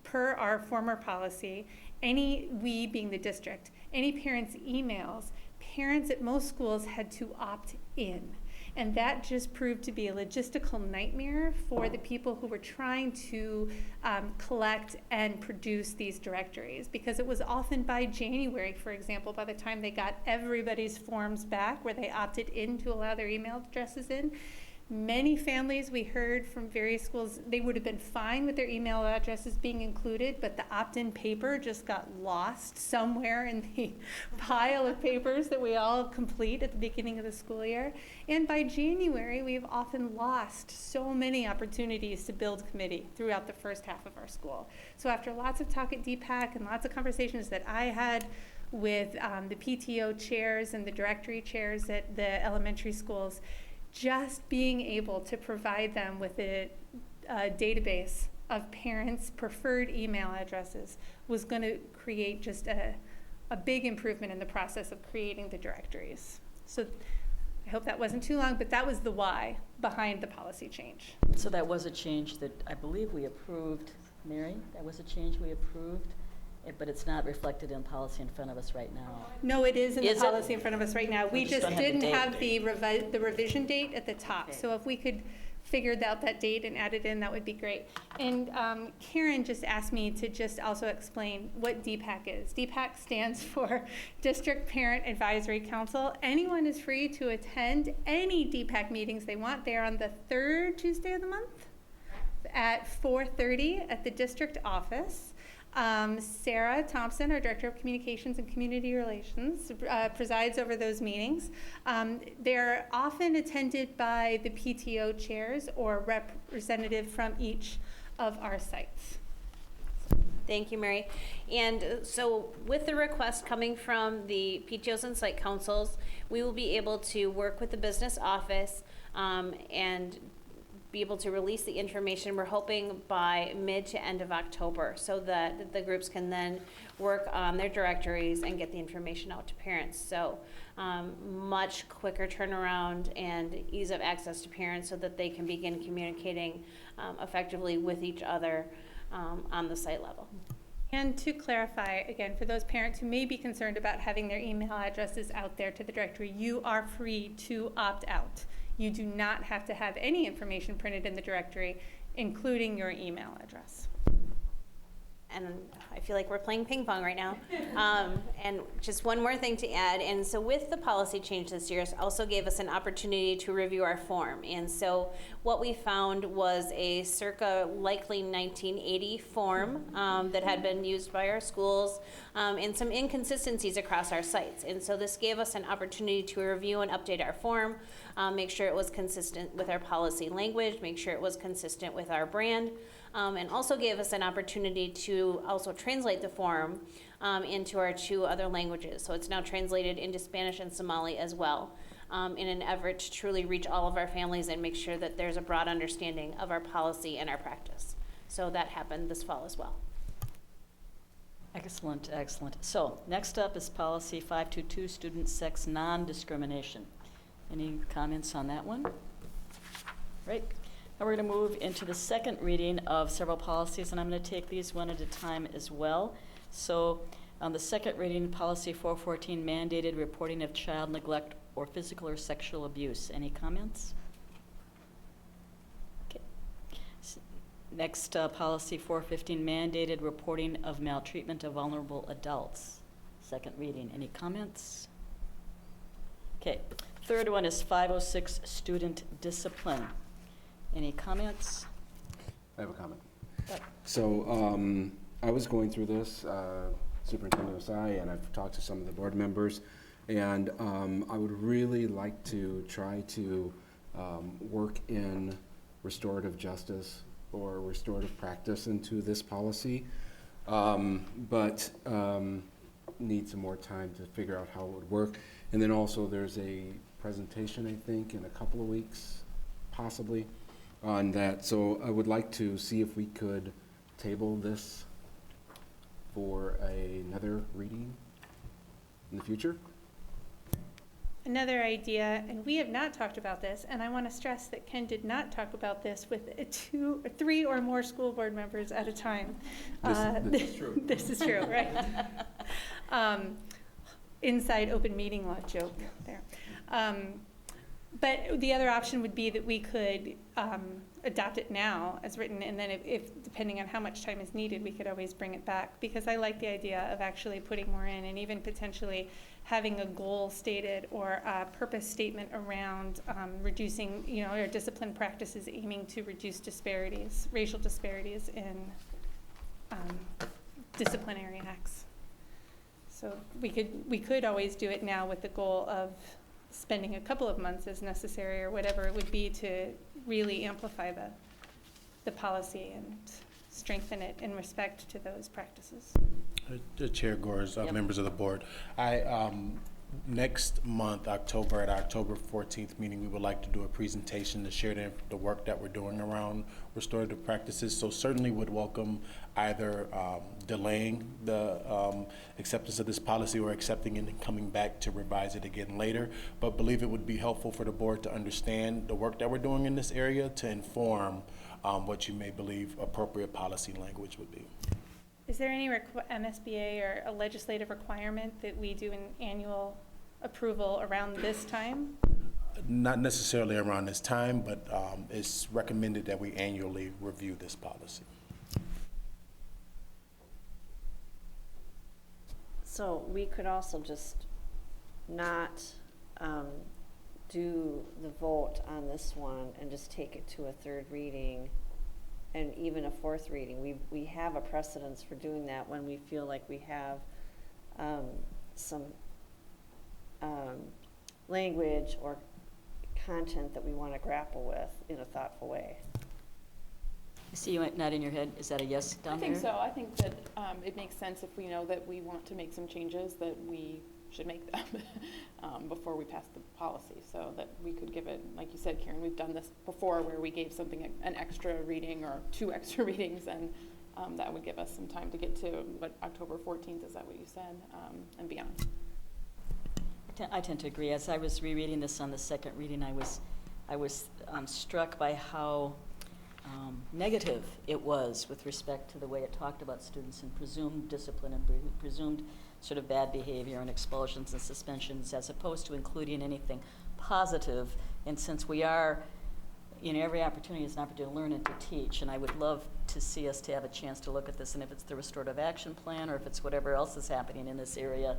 per our former policy, we being the district, any parents' emails, parents at most schools had to opt in. And that just proved to be a logistical nightmare for the people who were trying to collect and produce these directories, because it was often by January, for example, by the time they got everybody's forms back where they opted in to allow their email addresses in, Many families, we heard from various schools, they would have been fine with their email addresses being included, but the opt-in paper just got lost somewhere in the pile of papers that we all complete at the beginning of the school year. And by January, we've often lost so many opportunities to build committee throughout the first half of our school. So after lots of talk at DPAC and lots of conversations that I had with the PTO chairs and the directory chairs at the elementary schools, just being able to provide them with a database of parents' preferred email addresses was going to create just a big improvement in the process of creating the directories. So I hope that wasn't too long, but that was the why behind the policy change. So that was a change that I believe we approved. Mary, that was a change we approved, but it's not reflected in policy in front of us right now. No, it is in the policy in front of us right now. We just just don't have the didn't date. have the revision date at the top. So if we could figure out that date and add it in, that would be great. And Karen just asked me to just also explain what DPAC is. DPAC stands for District Parent Advisory Council. Anyone is free to attend any DPAC meetings they want. They're on the third Tuesday of the month at 4:30 at the district office. Sarah Thompson, our Director of Communications and Community Relations, presides over those meetings. They're often attended by the PTO chairs or representative from each of our sites. Thank you, Mary. And so with the request coming from the PTOs and site councils, we will be able to work with the business office and be able to release the information, we're hoping by mid to end of October, so that the groups can then work on their directories and get the information out to parents. So much quicker turnaround and ease of access to parents so that they can begin communicating effectively with each other on the site level. And to clarify, again, for those parents who may be concerned about having their email addresses out there to the directory, you are free to opt out. You do not have to have any information printed in the directory, including your email address. And I feel like we're playing ping pong right now. And just one more thing to add. And so with the policy change this year, it also gave us an opportunity to review our form. And so what we found was a circa likely 1980 form that had been used by our schools and some inconsistencies across our sites. And so this gave us an opportunity to review and update our form, make sure it was consistent with our policy language, make sure it was consistent with our brand, and also gave us an opportunity to also translate the form into our 2 other languages. So it's now translated into Spanish and Somali as well, in an effort to truly reach all of our families and make sure that there's a broad understanding of our policy and our practice. So that happened this fall as well. Excellent, excellent. So next up is policy 522, student sex non-discrimination. Any comments on that one? Right. Now we're going to move into the second reading of several policies, and I'm going to take these one at a time as well. So on the second reading, policy 414, mandated reporting of child neglect or physical or sexual abuse. Any comments? Okay. Next, policy 415, mandated reporting of maltreatment of vulnerable adults. Second reading. Any comments? Okay. Third one is 506, student discipline. Any comments? I have a comment. So I was going through this, Superintendent Osai, and I've talked to some of the board members, and I would really like to try to work in restorative justice or restorative practice into this policy, but need some more time to figure out how it would work. And then also there's a presentation, I think, in a couple of weeks, possibly, on that. So I would like to see if we could table this for another reading in the future. Another idea, and we have not talked about this, and I want to stress that Ken did not talk about this with 2 or 3 or more school board members at a time. This is true. This is true, right? Inside open meeting law joke there. But the other option would be that we could adopt it now as written, and then if depending on how much time is needed, we could always bring it back. Because I like the idea of actually putting more in, and even potentially having a goal stated or a purpose statement around reducing, our discipline practices aiming to reduce disparities, racial disparities in disciplinary acts. So we could always do it now with the goal of spending a couple of months as necessary or whatever it would be to really amplify the policy and strengthen it in respect to those practices. Chair Gores, Yep. members of the board, next month, October, at our October 14th meeting, we would like to do a presentation to share the work that we're doing around restorative practices. So certainly would welcome either delaying the acceptance of this policy or accepting it and coming back to revise it again later. But believe it would be helpful for the board to understand the work that we're doing in this area to inform what you may believe appropriate policy language would be. Is there any MSBA or a legislative requirement that we do an annual approval around this time? Not necessarily around this time, but it's recommended that we annually review this policy. So we could also just not do the vote on this one and just take it to a third reading and even a fourth reading. We have a precedence for doing that when we feel like we have some language or content that we want to grapple with in a thoughtful way. I see you nodding your head. Is that a yes down there? I think so. I think that it makes sense if we know that we want to make some changes, that we should make them before we pass the policy, so that we could give it, like you said, Karen, we've done this before where we gave something an extra reading or 2 extra readings, and that would give us some time to get to October 14th, is that what you said, and beyond. I tend to agree. As I was rereading this on the second reading, I was struck by how negative it was with respect to the way it talked about students and presumed discipline and presumed sort of bad behavior and expulsions and suspensions, as opposed to including anything positive. And since we are, every opportunity is an opportunity to learn and to teach, and I would love to see us to have a chance to look at this, and if it's the restorative action plan or if it's whatever else is happening in this area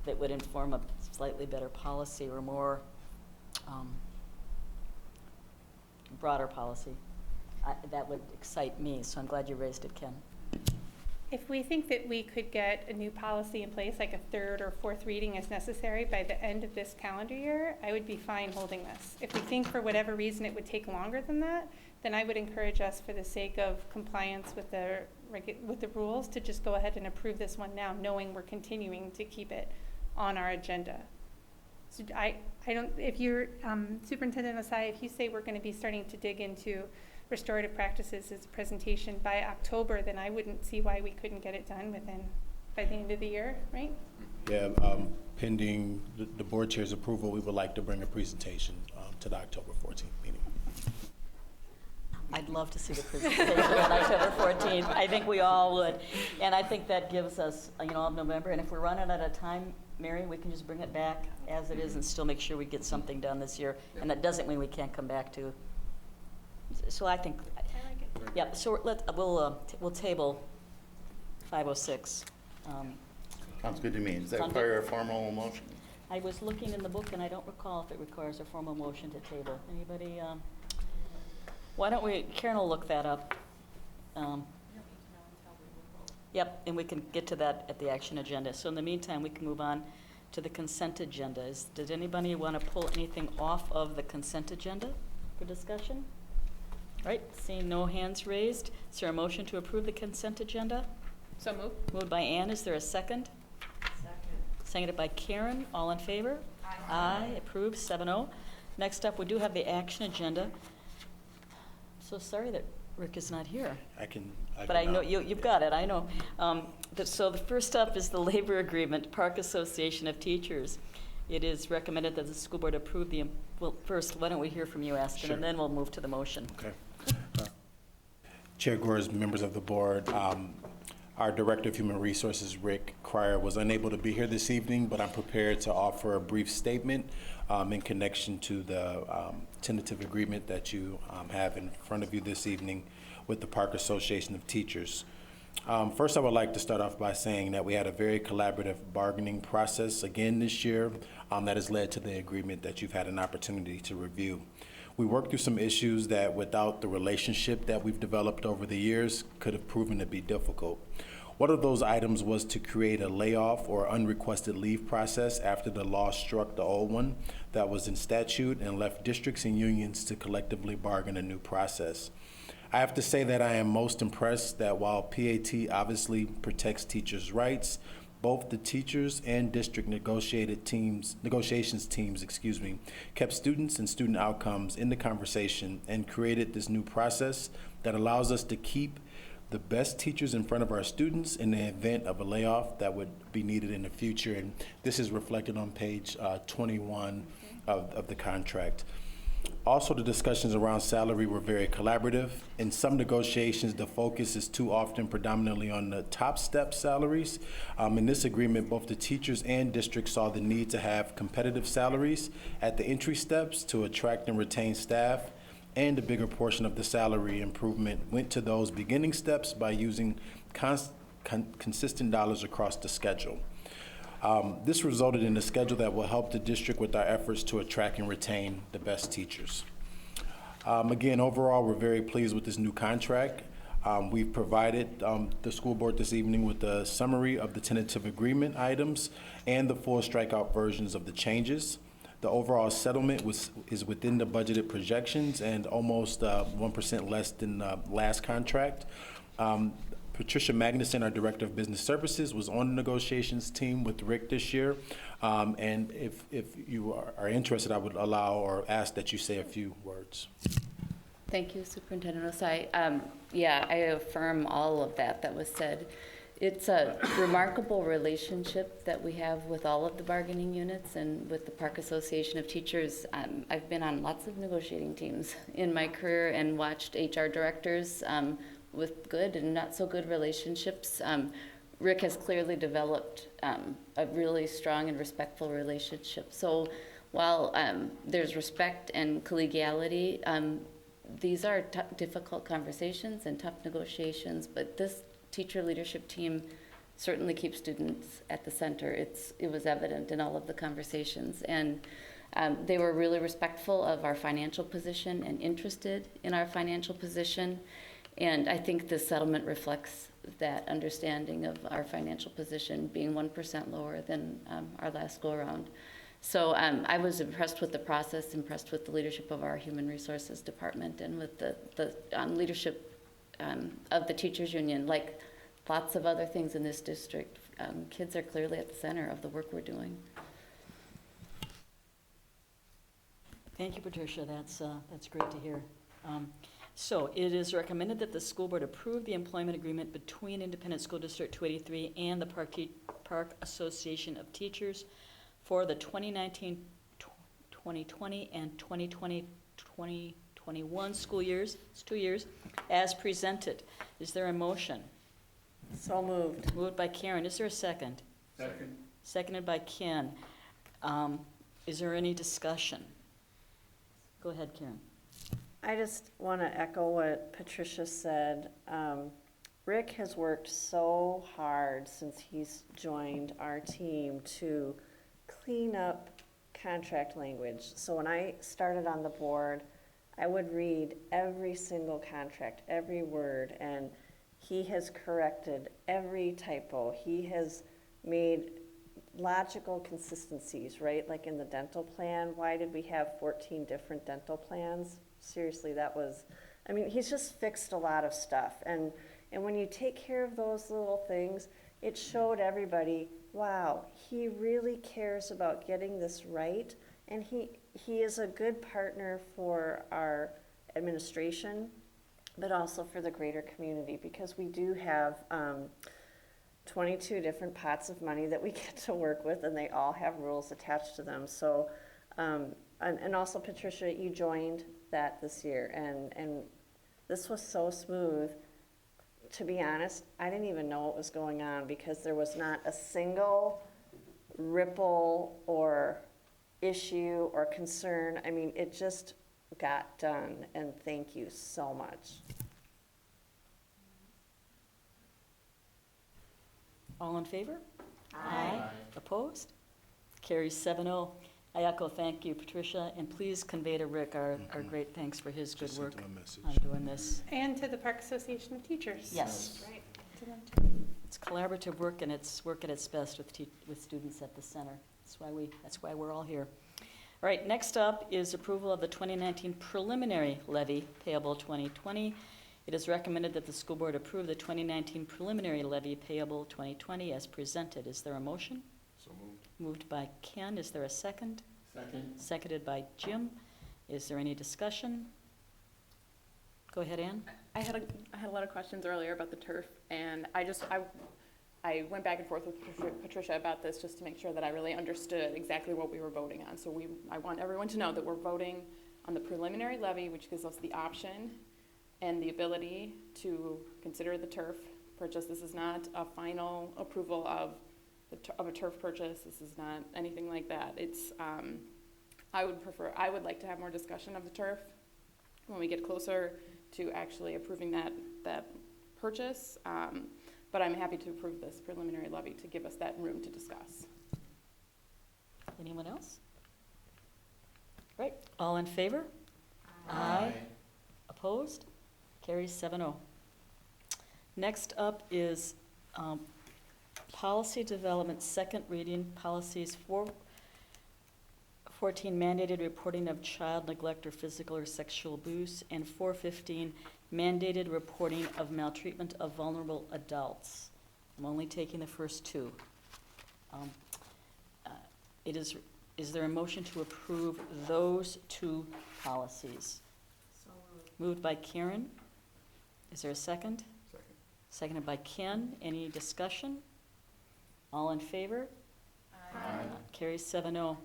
that would inform a slightly better policy or more broader policy. That would excite me, so I'm glad you raised it, Ken. If we think that we could get a new policy in place, like a third or fourth reading as necessary by the end of this calendar year, I would be fine holding this. If we think for whatever reason it would take longer than that, then I would encourage us, for the sake of compliance with the rules, to just go ahead and approve this one now, knowing we're continuing to keep it on our agenda. So I don't, if you're, Superintendent Osai, if you say we're going to be starting to dig into restorative practices as a presentation by October, then I wouldn't see why we couldn't get it done by the end of the year, right? Yeah, pending the board chair's approval, we would like to bring a presentation to the October 14th meeting. I'd love to see the presentation on October 14th. I think we all would. And I think that gives us, all of November. And if we're running out of time, Mary, we can just bring it back as it is and still make sure we get something done this year. And that doesn't mean we can't come back to. So I think, yeah, so we'll table 506. Sounds good to me. Does that require a formal motion? I was looking in the book and I don't recall if it requires a formal motion to table. Anybody? Why don't we, Karen will look that up. Yep, and we can get to that at the action agenda. So in the meantime, we can move on to the consent agenda. Did anybody want to pull anything off of the consent agenda for discussion? Right, seeing no hands raised, is there a motion to approve the consent agenda? So moved. Moved by Ann, is there a second? Second. Seconded by Karen, all in favor? Aye. Aye, approved, 7-0. Next up, we do have the action agenda. So sorry that Rick is not here. But I know you've got it, I know. So the first up is the labor agreement, Park Association of Teachers. It is recommended that the school board approve well, first, why don't we hear from you, Aston, Sure. and then we'll move to the motion. Okay. Chair Gores, members of the board, our Director of Human Resources, Rick Cryer was unable to be here this evening, but I'm prepared to offer a brief statement in connection to the tentative agreement that you have in front of you this evening with the Park Association of Teachers. First, I would like to start off by saying that we had a very collaborative bargaining process again this year that has led to the agreement that you've had an opportunity to review. We worked through some issues that without the relationship that we've developed over the years could have proven to be difficult. One of those items was to create a layoff or unrequested leave process after the law struck the old one that was in statute and left districts and unions to collectively bargain a new process. I have to say that I am most impressed that while PAT obviously protects teachers' rights, both the teachers and district negotiations teams, kept students and student outcomes in the conversation and created this new process that allows us to keep the best teachers in front of our students in the event of a layoff that would be needed in the future. And this is reflected on page 21 of the contract. Also, the discussions around salary were very collaborative. In some negotiations, the focus is too often predominantly on the top step salaries. In this agreement, both the teachers and districts saw the need to have competitive salaries at the entry steps to attract and retain staff, and a bigger portion of the salary improvement went to those beginning steps by using consistent dollars across the schedule. This resulted in a schedule that will help the district with our efforts to attract and retain the best teachers. Again, overall, we're very pleased with this new contract. We've provided the school board this evening with a summary of the tentative agreement items and the full strikeout versions of the changes. The overall settlement is within the budgeted projections and almost 1% less than the last contract. Patricia Magnuson, our Director of Business Services, was on the negotiations team with Rick this year. And if you are interested, I would allow or ask that you say a few words. Thank you, Superintendent Osai. Yeah, I affirm all of that was said. It's a remarkable relationship that we have with all of the bargaining units and with the Park Association of Teachers. I've been on lots of negotiating teams in my career and watched HR directors with good and not so good relationships. Rick has clearly developed a really strong and respectful relationship. So while there's respect and collegiality, these are difficult conversations and tough negotiations, but this teacher leadership team certainly keeps students at the center. It was evident in all of the conversations. And they were really respectful of our financial position and interested in our financial position. And I think this settlement reflects that understanding of our financial position being 1% lower than our last go around. So I was impressed with the process, impressed with the leadership of our Human Resources Department and with the leadership of the teachers union. Like lots of other things in this district, kids are clearly at the center of the work we're doing. Thank you, Patricia. That's great to hear. So it is recommended that the school board approve the employment agreement between Independent School District 283 and the Park Association of Teachers for the 2019-2020 and 2020-2021 school years. It's 2 years, as presented. Is there a motion? So moved. Moved by Karen. Is there a second? Second. Seconded by Ken. Is there any discussion? Go ahead, Karen. I just want to echo what Patricia said. Rick has worked so hard since he's joined our team to clean up contract language. So when I started on the board, I would read every single contract, every word, and he has corrected every typo. He has made logical consistencies, right? Like in the dental plan, why did we have 14 different dental plans? Seriously, he's just fixed a lot of stuff. And when you take care of those little things, it showed everybody, wow, he really cares about getting this right. And he is a good partner for our administration, but also for the greater community, because we do have 22 different pots of money that we get to work with, and they all have rules attached to them. So, and also, Patricia, you joined that this year, and this was so smooth. to be honest, I didn't even know what was going on because there was not a single ripple or issue or concern. I mean, it just got done, and thank you so much. All in favor? Aye. Opposed? Carries 7-0. I echo thank you, Patricia, and please convey to Rick our great thanks for his good Just work sent him a message. on doing this. And to the Park Association of Teachers. Yes. Right, to them too. It's collaborative work, and it's work at its best with students at the center. That's why we're all here. All right, next up is approval of the 2019 preliminary levy payable 2020. It is recommended that the school board approve the 2019 preliminary levy payable 2020 as presented. Is there a motion? So moved. Moved by Ken. Is there a second? Second. Seconded by Jim. Is there any discussion? Go ahead, Ann. I had a lot of questions earlier about the turf, and I went back and forth with Patricia about this just to make sure that I really understood exactly what we were voting on. So I want everyone to know that we're voting on the preliminary levy, which gives us the option and the ability to consider the turf purchase. This is not a final approval of a turf purchase. This is not anything like that. It's I would like to have more discussion of the turf when we get closer to actually approving that purchase. But I'm happy to approve this preliminary levy to give us that room to discuss. Anyone else? Right. All in favor? Aye. Opposed? Carries 7-0. Next up is policy development, second reading, policies 414 mandated reporting of child neglect or physical or sexual abuse, and 415 mandated reporting of maltreatment of vulnerable adults. I'm only taking the first two. Is there a motion to approve those two policies? So Moved by Karen. Is there a second? Second. Seconded by Ken. Any discussion? All in favor? Aye. Carries 7-0.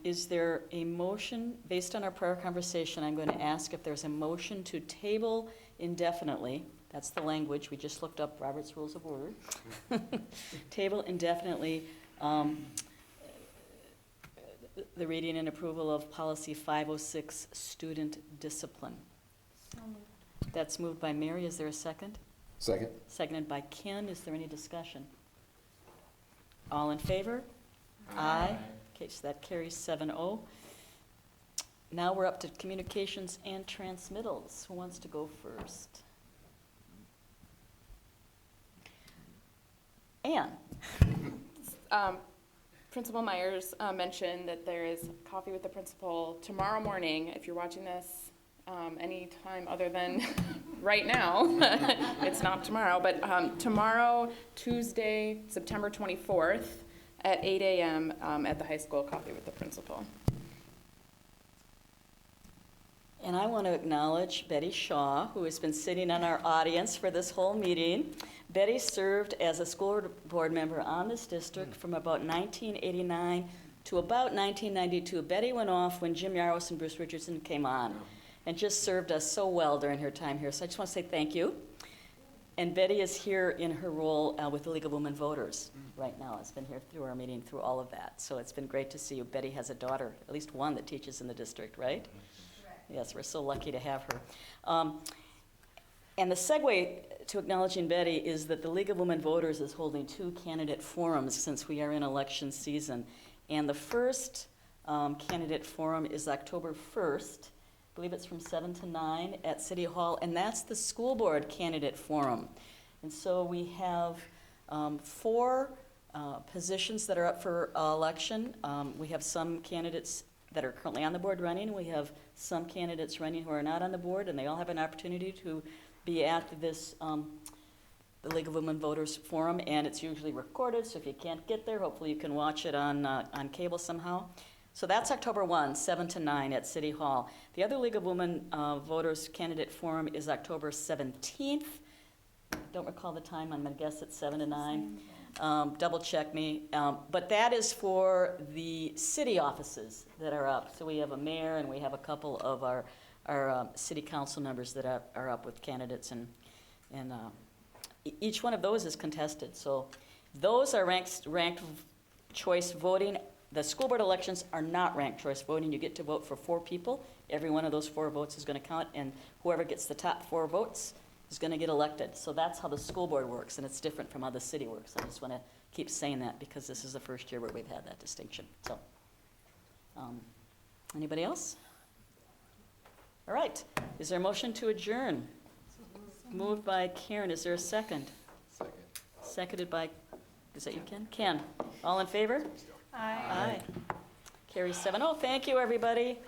Is there a motion, based on our prior conversation, I'm going to ask if there's a motion to table indefinitely. That's the language. We just looked up Robert's Rules of Order. Table indefinitely the reading and approval of policy 506, student discipline. So moved. That's moved by Mary. Is there a second? Second. Seconded by Ken. Is there any discussion? All in favor? Aye. Okay, so that carries 7-0. Now we're up to communications and transmittals. Who wants to go first? Ann. Principal Myers mentioned that there is coffee with the principal tomorrow morning. If you're watching this any time other than right now, it's not tomorrow, but tomorrow, Tuesday, September 24th at 8 a.m. At the high school, coffee with the principal. And I want to acknowledge Betty Shaw, who has been sitting on our audience for this whole meeting. Betty served as a school board member on this district from about 1989 to about 1992. Betty went off when Jim Yaros and Bruce Richardson came on and just served us so well during her time here. So I just want to say thank you. And Betty is here in her role with the League of Women Voters right now. It's been here through our meeting, through all of that. So it's been great to see you. Betty has a daughter, at least one, that teaches in the district, right? Yes, we're so lucky to have her. And the segue to acknowledging Betty is that the League of Women Voters is holding 2 candidate forums since we are in election season. And the first candidate forum is October 1st. I believe it's from 7 to 9 at City Hall, and that's the school board candidate forum. And so we have 4 positions that are up for election. We have some candidates that are currently on the board running. We have some candidates running who are not on the board, and they all have an opportunity to be at this the League of Women Voters Forum, and it's usually recorded, so if you can't get there, hopefully you can watch it on cable somehow. So that's October 1, 7 to 9 at City Hall. The other League of Women Voters Candidate Forum is October 17th. Don't recall the time, I'm gonna guess it's 7 to 9. Double check me. But that is for the city offices that are up. So we have a mayor and we have a couple of our city council members that are up with candidates and each one of those is contested. So those are ranked choice voting. The school board elections are not ranked choice voting. You get to vote for 4 people. Every one of those 4 votes is going to count, and whoever gets the top 4 votes is going to get elected. So that's how the school board works, and it's different from how the city works. I just want to keep saying that because this is the first year where we've had that distinction. So, anybody else? All right. Is there a motion to adjourn? Moved by Karen. Is there a second? Second. Seconded by, is that you, Ken? Ken. All in favor? Aye. Carries 7-0. Thank you, everybody.